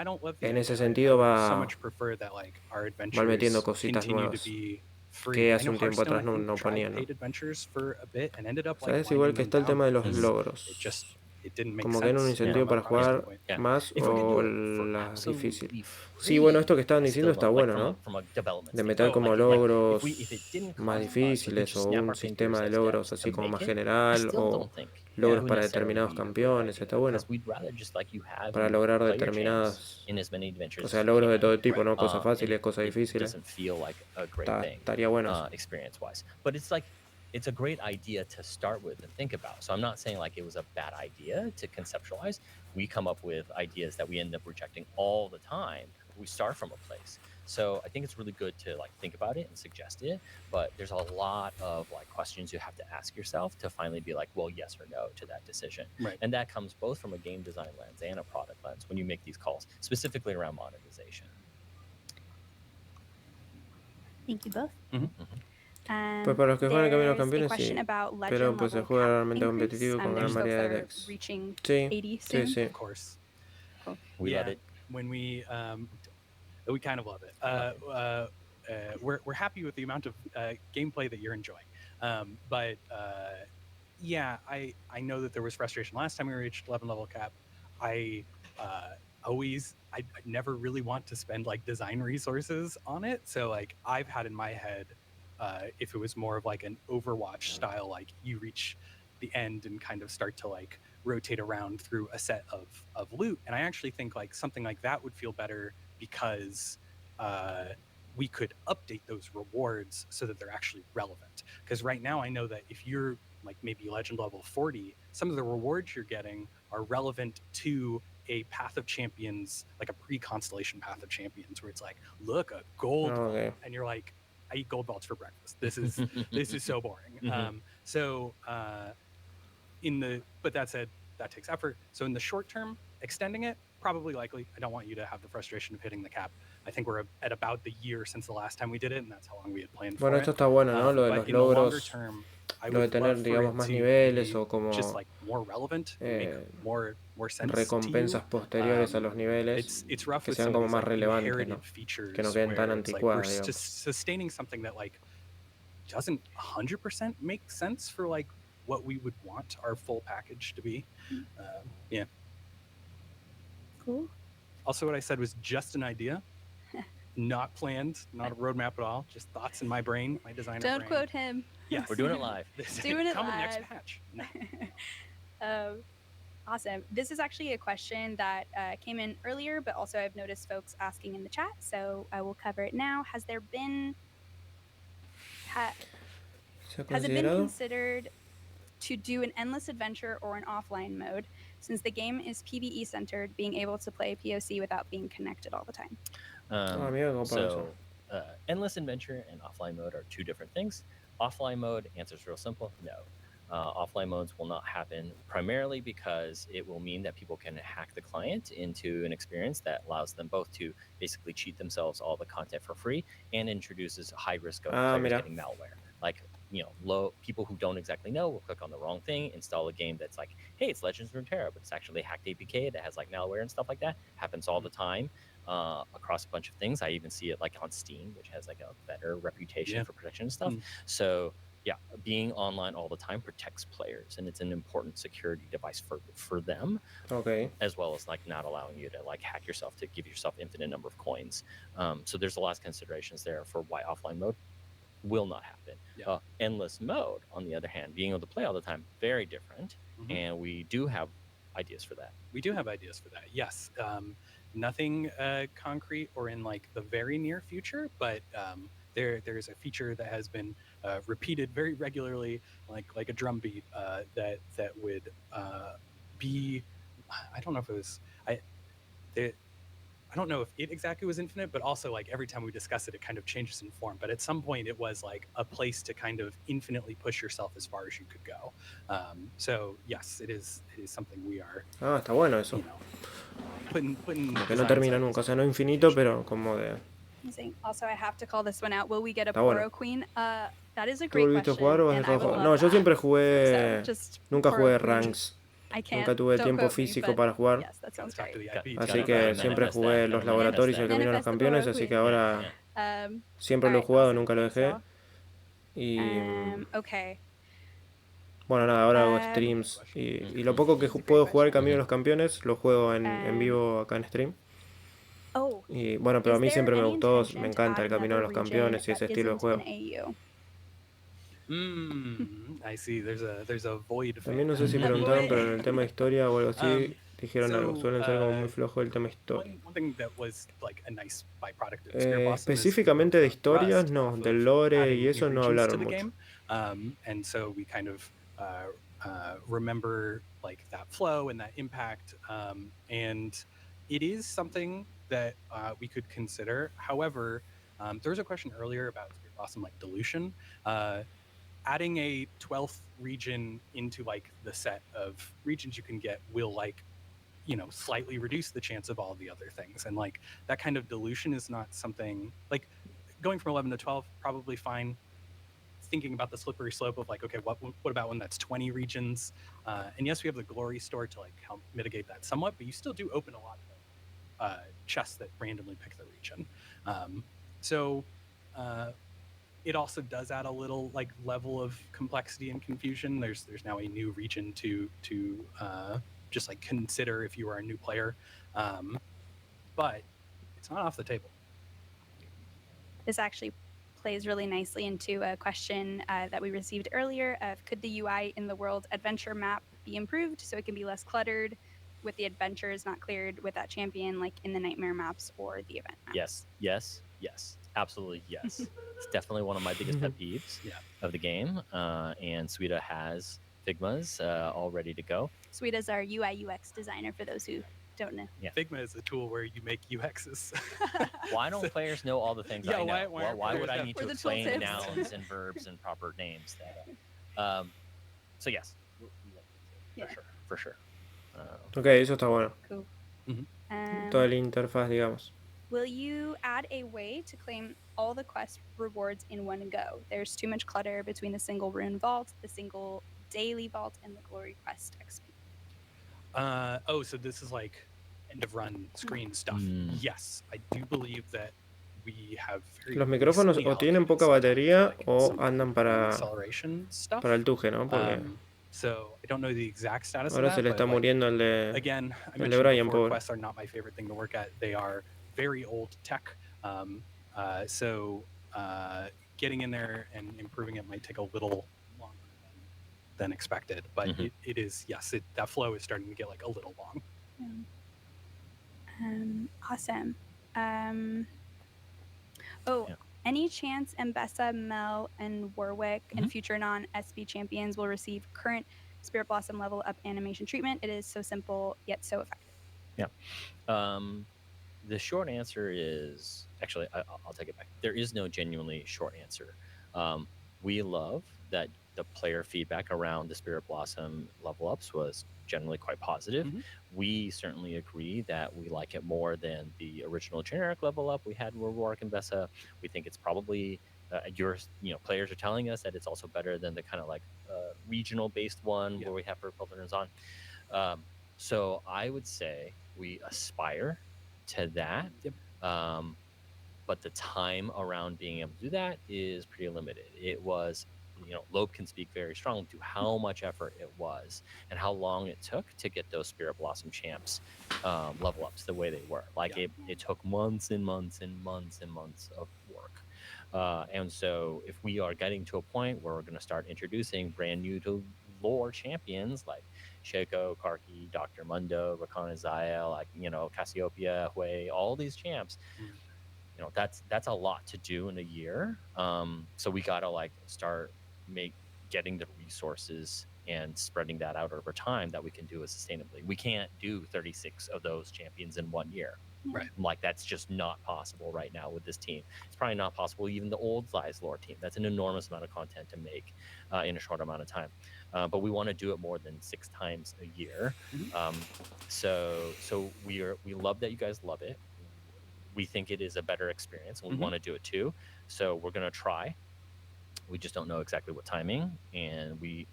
don't love the en ese idea. sentido I would so va much prefer that like our van metiendo adventures cositas continue to nuevas be free. que I hace know un tiempo Hearthstone, atrás I think, no tried ponían, ¿no? paid adventures for a bit and ended up like ¿Sabes? Igual winding que them está el tema de down los because logros. it didn't make Como que era un sense incentivo from para a jugar standpoint. Yeah. más If we could o do it for las difíciles. absolutely Sí, bueno, free, esto que estaban I diciendo still está don't like bueno, ¿no? from a development De standpoint. meter como Like, logros if it didn't más cost much, we could difíciles just o snap un our sistema fingers de as logros devs así to como make más it. I general still o don't think logros it would para necessarily determinados be a great campeones, idea, está bueno. because we'd rather just like you have Para you lograr play your champs determinadas, in as many adventures o as sea, you logros de can. todo tipo, ¿no? Cosas And fáciles, cosas it difíciles. doesn't feel like a great thing Estaría bueno eso. experience-wise. But it's like, it's a great idea to start with and think about. So I'm not saying like it was a bad idea to conceptualize. We come up with ideas that we end up rejecting all the time. We start from a place. So I think it's really good to like think about it and suggest it, but there's a lot of like questions you have to ask yourself to finally be like, well, yes or no to that decision. Right. And that comes both from a game design lens and a product lens when you make these calls, specifically around monetization. Thank you both. Pues para los que juegan el camino de los There's a campeones, question sí. about Pero legend pues se level juega cap realmente increase. competitivo con gran There's folks variedad that de are decks. reaching Sí, 80 sí, soon. sí. Of course. Cool. We love it. When we kind of love it. We're happy with the amount of gameplay that you're enjoying. But I know that there was frustration last time we reached 11 level cap. I never really want to spend like design resources on it. So like I've had in my head, if it was more of like an Overwatch style, like you reach the end and kind of start to like rotate around through a set of loot. And I actually think like something like that would feel better because we could update those rewards so that they're actually relevant. Because right now I know that if you're like maybe legend level 40, some of the rewards you're getting are relevant to a Path of Champions, like a pre-constellation Path of Champions, where it's like, look, a gold vault, and you're like, I eat gold vaults for breakfast. This is so boring. But that said, that takes effort. So in the short term, extending it, probably likely. I don't want you to have the frustration of hitting the cap. I think we're at about the year since the last time we did it, and that's how long we had planned for it. Bueno, esto está bueno, ¿no? Lo de los logros, lo de tener, digamos, más niveles o como recompensas posteriores a los niveles que sean como más relevantes, ¿no? Que no queden tan anticuadas, digamos. Sustaining something that like doesn't 100% make sense for like what we would want our full package to be. Yeah. Cool. Also, what I said was just an idea, not planned, not a roadmap at all. Just thoughts in my brain, my designer brain. Don't quote him. Yes. We're doing it live. Doing it Coming live. next patch. No. Awesome. This is actually a question that came in earlier, but also I've noticed folks asking in the chat, so I will cover it now. Has it been considered to do an endless adventure or an offline mode, since the game is PvE centered, being able to play POC without being connected all the time? Endless adventure and offline mode are two different things. Offline mode, answer is real simple, no. Offline modes will not happen primarily because it will mean that people can hack the client into an experience that allows them both to basically cheat themselves all the content for free and introduces a high risk of players getting malware. Like, people who don't exactly know will click on the wrong thing, install a game that's like, hey, it's Legends of Runeterra, but it's actually hacked APK that has like malware and stuff like that. Happens all the time across a bunch of things. I even see it like on Steam, which has like a better reputation for protection and stuff. So being online all the time protects players, and it's an important security device for them, Ok. as well as like not allowing you to like hack yourself to give yourself infinite number of coins. So there's a lot of considerations there for why offline mode will not happen. Endless mode, on the other hand, being able to play all the time, very different, and we do have ideas for that. We do have ideas for that, yes. Nothing concrete or in like the very near future, but there's a feature that has been repeated very regularly, like a drum beat, that would be, I don't know if it was, I don't know if it exactly was infinite, but also like every time we discuss it, it kind of changes in form. But at some point, it was like a place to kind of infinitely push yourself as far as you could go. So yes, it is something we are. Ah, está bueno eso. You know, putting Como que no termina nunca, o sea, no infinito, pero como de... Amazing. Also, I have to call this one out. Will we get a Está Poro bueno. Queen? That is a ¿Tú great volviste a question. jugar o has and I dejado de would jugar? love No, yo that. siempre jugué... So, just Nunca Poro jugué Queen. ranks. I can't. Nunca tuve don't tiempo quote me, físico but para jugar. Yes, that sounds great. Así que siempre jugué los laboratorios y el camino a los campeones, así que ahora siempre lo he jugado, nunca lo dejé. Y Okay. bueno, nada, ahora hago streams y lo poco que puedo jugar el camino a los campeones lo juego en vivo acá en stream. Y bueno, pero a mí siempre me gustó, me encanta el camino a los campeones y ese estilo de juego. I see. There's a void. También no sé si preguntaron, pero en el tema de historia o algo así dijeron algo. Suelen ser como muy flojo el tema de historia. Específicamente de historias, no. Del lore y eso no hablaron mucho. And so we kind of remember like that flow and that impact, and it is something that we could consider. However, there was a question earlier about Spirit Blossom like dilution. Adding a 12th region into like the set of regions you can get will like, you know, slightly reduce the chance of all the other things. And like that kind of dilution is not something like going from 11 to 12, probably fine. Thinking about the slippery slope of like, okay, what about when that's 20 regions? And yes, we have the glory store to like help mitigate that somewhat, but you still do open a lot of chests that randomly pick the region. So it also does add a little like level of complexity and confusion. There's now a new region to just like consider if you are a new player, but it's not off the table. This actually plays really nicely into a question that we received earlier of could the UI in the world adventure map be improved so it can be less cluttered with the adventures not cleared with that champion like in the nightmare maps or the event maps? Yes. Absolutely, yes. It's definitely one of my biggest pet peeves of the game, and Suida has Figmas all ready to go. Suida's our UI UX designer for those who don't know. Yeah. Figma is a tool where you make UXs. Why don't players know all the things I know? Why would I need to explain nouns and verbs and proper names? So yes, for sure. Ok, eso está bueno. Cool. Toda la interfaz, digamos. Will you add a way to claim all the quest rewards in one go? There's too much clutter between the single rune vault, the single daily vault, and the glory quest XP. So this is like end of run screen stuff. Yes, I do believe that we have Los micrófonos o tienen poca batería o andan para el tuje, ¿no? Porque so I don't know the exact status ahora of that, se le está muriendo el de again, I el de Brian, before, pobre. quests are not my favorite thing to work at. They are very old tech. So getting in there and improving it might take a little longer than expected, but it is, yes, that flow is starting to get like a little long. Awesome. Any chance Mbessa, Mel, and Warwick and future non-SB champions will receive current Spirit Blossom level up animation treatment? It is so simple yet so effective. Yeah. The short answer is, actually, I'll take it back. There is no genuinely short answer. We love that the player feedback around the Spirit Blossom level ups was generally quite positive. We certainly agree that we like it more than the original generic level up we had with Warwick and Bessa. We think it's probably, players are telling us that it's also better than the kind of like regional based one where we have for Filters on. So I would say we aspire to that, but the time around being able to do that is pretty limited. It was Loeb can speak very strongly to how much effort it was and how long it took to get those Spirit Blossom champs level ups the way they were. Like it took months and months and months and months of work. And so if we are getting to a point where we're going to start introducing brand new to lore champions like Shaco, Karki, Dr. Mundo, Rakan Azaya, like, Cassiopeia, Hui, all these champs, that's a lot to do in a year. So we got to like start getting the resources and spreading that out over time that we can do it sustainably. We can't do 36 of those champions in 1 year. Right. Like that's just not possible right now with this team. It's probably not possible even the old size lore team. That's an enormous amount of content to make in a short amount of time. But we want to do it more than 6 times a year. So we love that you guys love it. We think it is a better experience, and we want to do it too. So we're going to try. We just don't know exactly what timing, and we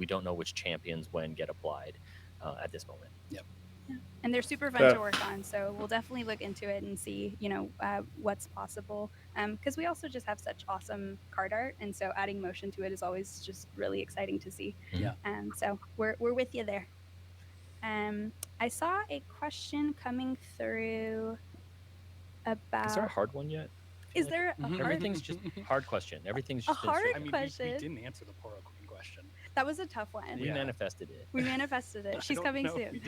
don't know which champions when get applied at this moment. Yep. Yeah. And they're super fun to work on, so we'll definitely look into it and see, what's possible. Because we also just have such awesome card art, and so adding motion to it is always just really exciting to see. Yeah. So we're with you there. I saw a question coming through about. Is there a hard one yet? Is there a hard? Everything's just hard question. Everything's just a hard I mean, question. we didn't answer the Poro Queen question. That was a tough one. We manifested it. We manifested it. She's coming soon.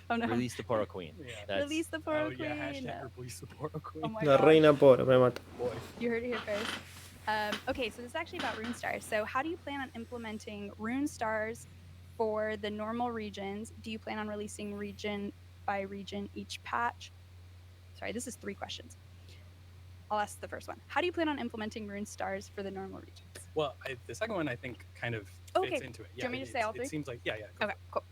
Oh no! Release the Poro Queen. Yeah. Release the Poro Queen. Hashtag release the Poro Queen. Oh my La reina Poro, me mata. Boy. You heard it here first. Okay, so this is actually about rune stars. So how do you plan on implementing rune stars for the normal regions? Do you plan on releasing region by region each patch? Sorry, this is 3 questions. I'll ask the first one. How do you plan on implementing rune stars for the normal regions? Well, the second one I think kind of fits into it. Do you want me to say all 3? It seems like, yeah. Okay, cool.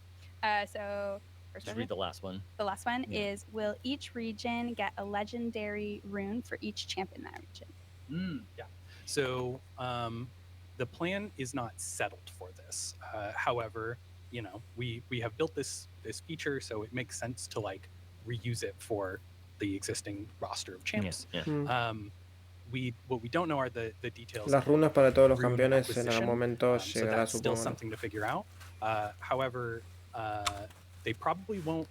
So first Just read the last one. The last one is, will each region get a legendary rune for each champ in that region? Yeah. So the plan is not settled for this. However, we have built this feature, so it makes sense to like reuse it for the existing roster of champs. What we don't know are the details. Las runas para todos los rune campeones en acquisition. algún momento So llegará, that's still supongo. something to figure out. However, they probably won't.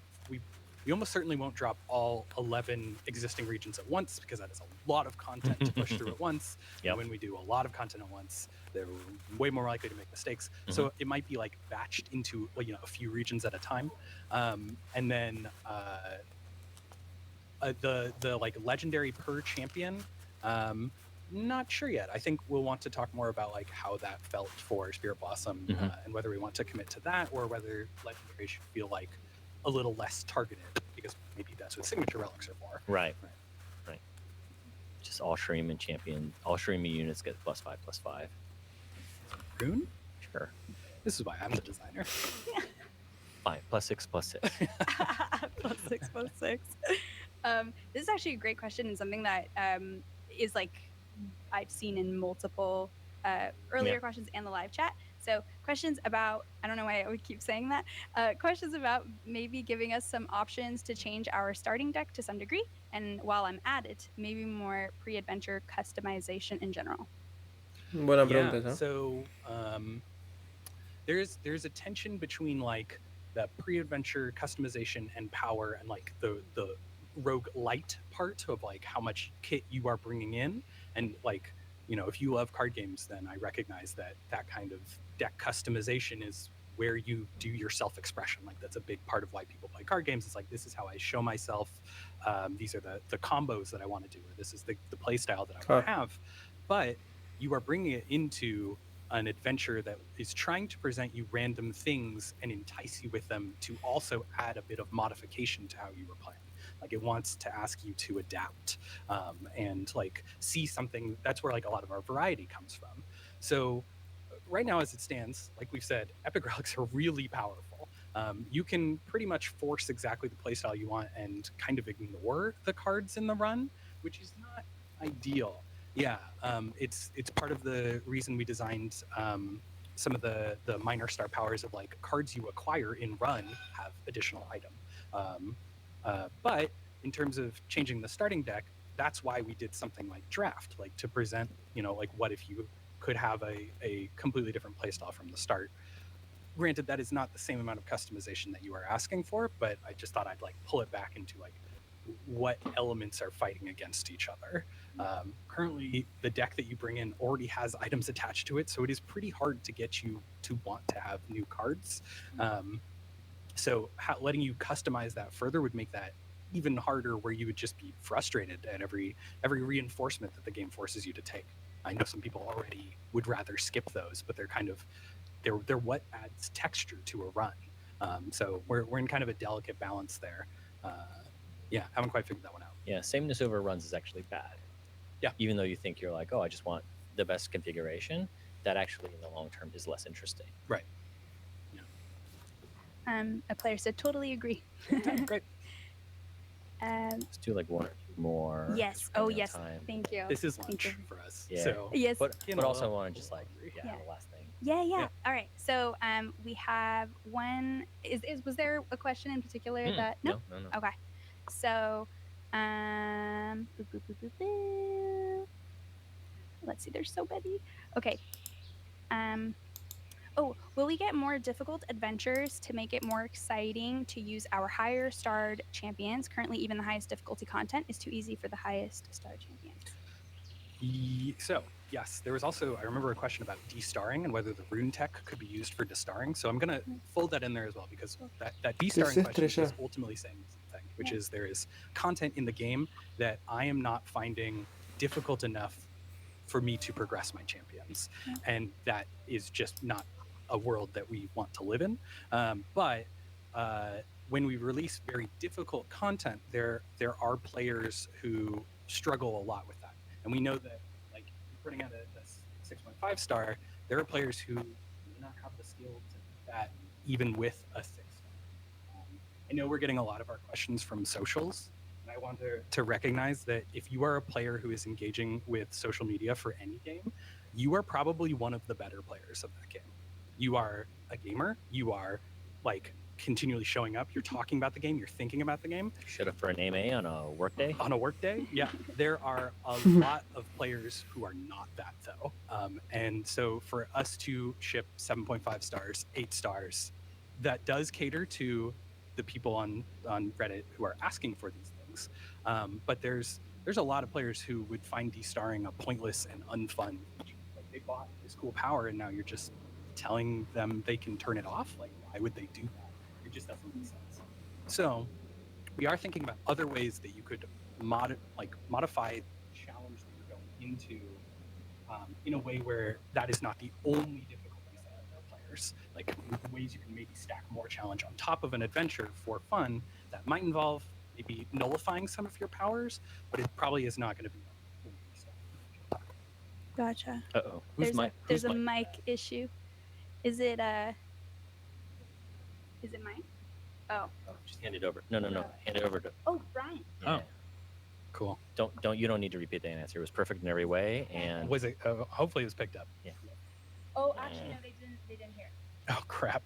We almost certainly won't drop all 11 existing regions at once, because that is a lot of content to push through at once. Yep. And when we do a lot of content at once, they're way more likely to make mistakes. So it might be like batched into a few regions at a time, and then the like legendary per champion. Not sure yet. I think we'll want to talk more about like how that felt for Spirit Blossom, and whether we want to commit to that, or whether legendary should feel like a little less targeted, because maybe that's what signature relics are for. Right. Just all Shreem units get +5/+5. Rune? Sure. This is why I'm the designer. Fine. +6/+6. +6/+6. This is actually a great question, and something that is like I've seen in multiple earlier questions and the live chat. So questions about, I don't know why I would keep saying that, questions about maybe giving us some options to change our starting deck to some degree, and while I'm at it, maybe more pre-adventure customization in general. Buena pregunta, ¿no? So there's a tension between like the pre-adventure customization and power, and like the roguelite part of like how much kit you are bringing in. And like, if you love card games, then I recognize that kind of deck customization is where you do your self-expression. Like that's a big part of why people play card games. It's like, this is how I show myself. These are the combos that I want to do, or this is the play style that I want to have. But you are bringing it into an adventure that is trying to present you random things and entice you with them to also add a bit of modification to how you were playing. Like it wants to ask you to adapt and like see something. That's where like a lot of our variety comes from. So right now, as it stands, like we've said, epic relics are really powerful. You can pretty much force exactly the playstyle you want and kind of ignore the cards in the run, which is not ideal. Yeah, it's part of the reason we designed some of the minor star powers of like cards you acquire in run have additional item. But in terms of changing the starting deck, that's why we did something like draft, like to present, like what if you could have a completely different playstyle from the start. Granted, that is not the same amount of customization that you are asking for, but I just thought I'd like pull it back into like what elements are fighting against each other. Currently, the deck that you bring in already has items attached to it, so it is pretty hard to get you to want to have new cards. So letting you customize that further would make that even harder, where you would just be frustrated at every reinforcement that the game forces you to take. I know some people already would rather skip those, but they're kind of they're what adds texture to a run. So we're in kind of a delicate balance there. Yeah, haven't quite figured that one out. Yeah, sameness over runs is actually bad. Yeah. Even though you think you're like, oh, I just want the best configuration, that actually in the long term is less interesting. Right. A player said, totally agree. Great. Let's do like one or two more. Yes. Oh, yes. Time. Thank you. This is Thank lunch you. for us. Yeah. So, yes. But also I want to just like, Yeah. the last thing. Yeah. All right. So we have one. Was there a question in particular that? No. Okay. So boo, boo, boo, boo, boo. Let's see. There's so many. Okay. Oh, will we get more difficult adventures to make it more exciting to use our higher starred champions? Currently, even the highest difficulty content is too easy for the highest starred champions. So, yes, there was also, I remember a question about de-starring and whether the rune tech could be used for de-starring. So I'm going to fold that in there as well, because that de-starring question is ultimately saying the same thing, which is there is content in the game that I am not finding difficult enough for me to progress my champions. And that is just not a world that we want to live in. But when we release very difficult content, there are players who struggle a lot with that. And we know that, like, putting out a 6.5 star, there are players who may not have the skill to do that even with a 6 star. I know we're getting a lot of our questions from socials, and I want to recognize that if you are a player who is engaging with social media for any game, you are probably one of the better players of that game. You are a gamer. You are, like, continually showing up. You're talking about the game. You're thinking about the game. Should have for an AMA on a work day. On a work day, yeah. There are a lot of players who are not that, though. And so for us to ship 7.5 stars, 8 stars, that does cater to the people on Reddit who are asking for these things. But there's a lot of players who would find de-starring a pointless and unfun feature. Like, they bought this cool power, and now you're just telling them they can turn it off. Like, why would they do that? It just doesn't make sense. So we are thinking about other ways that you could modify the challenge that you're going into in a way where that is not the only difficulty set for players. Like, ways you can maybe stack more challenge on top of an adventure for fun that might involve maybe nullifying some of your powers, but it probably is not going to be. Gotcha. Uh-oh. There's a mic issue. Is it mine? Oh, just hand it over. No. Hand it over to. Oh, Brian. Yeah. Oh, cool. You don't need to repeat the answer. It was perfect in every way, and was it? Hopefully, it was picked up. Yeah. Oh, actually, no, they didn't hear. Oh, crap!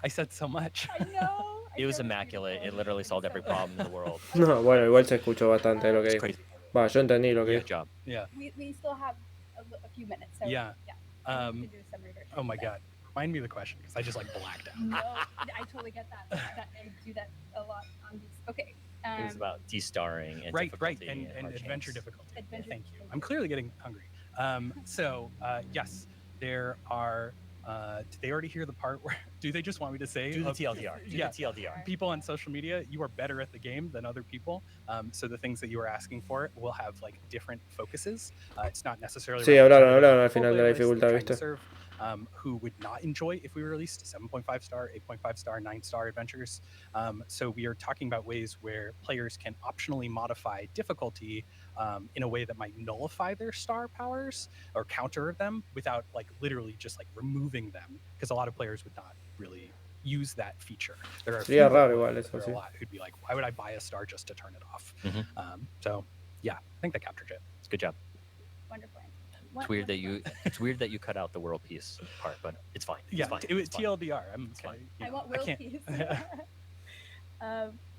I said so much. I know. It was immaculate. It literally solved every problem in the world. No, bueno, igual se escuchó bastante lo que It's dijo. crazy. Va, yo entendí lo que Good dijo. job. Yeah. We still have a few minutes. So, Yeah. I need to do some reversion, Oh my but- God. Remind me of the question, because I just like blacked out. No, I totally get that. I do that a lot on these. Okay. It was about de-starring and Right, difficulty and hard adventure chance. difficulty. Adventure Thank you. difficulty. I'm clearly getting hungry. So yes, there are. Did they already hear the part where? Do they just want me to say? Do the TLDR. Do Yeah. the TLDR. People on social media, you are better at the game than other people. So the things that you are asking for will have like different focuses. It's not necessarily. Sí, right hablaron targeting al full final de la playlists dificultad, they're trying to ¿viste? serve, who would not enjoy if we released 7.5 star, 8.5 star, 9 star adventures. So we are talking about ways where players can optionally modify difficulty in a way that might nullify their star powers or counter them without like literally just like removing them, because a lot of players would not really use that feature. There are a Sería few raro that igual would, eso, but there are sí. a lot who'd be like, why would I buy a star just to turn it off? Mhm. So yeah, I think that captured it. It's good job. Wonderful. It's weird that you cut out the world peace part, but it's fine. It's Yeah, fine. it was It's fine. TLDR. I'm It's fine. you I know, want world can't- peace.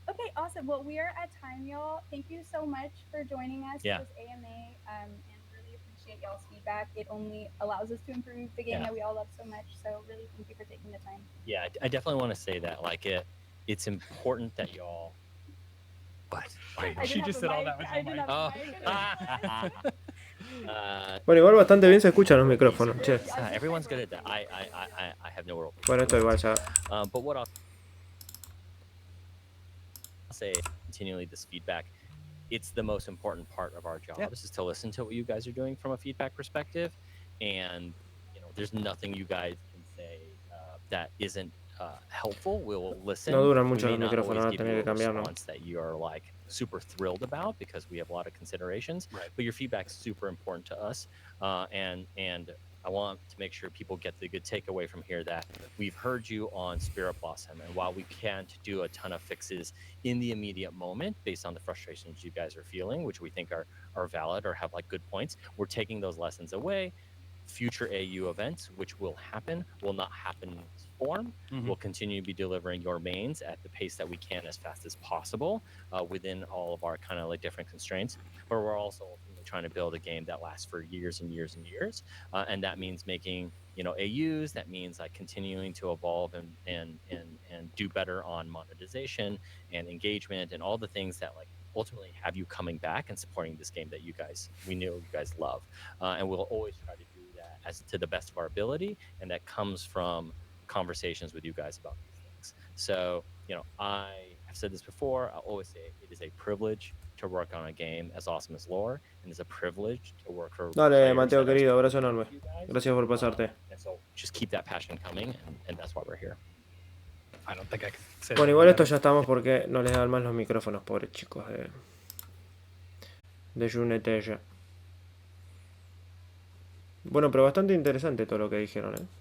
Okay, awesome. Well, we are at time, y'all. Thank you so much for joining us Yeah. for this AMA, and really appreciate appreciate y'all's feedback. It only allows us to improve the game that we all love so much. So really, thank you for taking the time. Yeah, I definitely want to say that. Like, it's important that y'all. What? She just said all that with her mic. Bueno, igual bastante bien se escuchan los micrófonos, che. Everyone's good at that. I have no role. Bueno, esto igual ya. But what I'll say continually, this feedback, it's the most important part of our jobs is to listen to what you guys are doing from a feedback perspective, and there's nothing you guys can say that isn't helpful. We'll listen. No duran mucho We los may not micrófonos, always van a give tener you que a cambiarlo. response that you are like super thrilled about because we have a lot of considerations. Right. But your feedback is super important to us, and I want to make sure people get the good takeaway from here that we've heard you on Spirit Blossom, and while we can't do a ton of fixes in the immediate moment based on the frustrations you guys are feeling, which we think are valid or have like good points, we're taking those lessons away. Future AU events, which will not happen in this form. We'll continue to be delivering your mains at the pace that we can as fast as possible within all of our kind of like different constraints. But we're also ultimately trying to build a game that lasts for years and years and years. And that means making, AUs. That means like continuing to evolve and do better on monetization and engagement and all the things that like ultimately have you coming back and supporting this game that we know you guys love. And we'll always try to do that as to the best of our ability, and that comes from conversations with you guys about these things. So, I have said this before, I'll always say it is a privilege to work on a game as awesome as Lore, and it's a privilege to work for Dale, players Mateo that are querido, abrazo enorme. you guys. Gracias por pasarte. And so just keep that passion coming, and that's why we're here. I don't think I can say Bueno, that igual esto better. ya estamos porque no les dan más los micrófonos, pobres chicos de Runeterra. Bueno, pero bastante interesante todo lo que dijeron,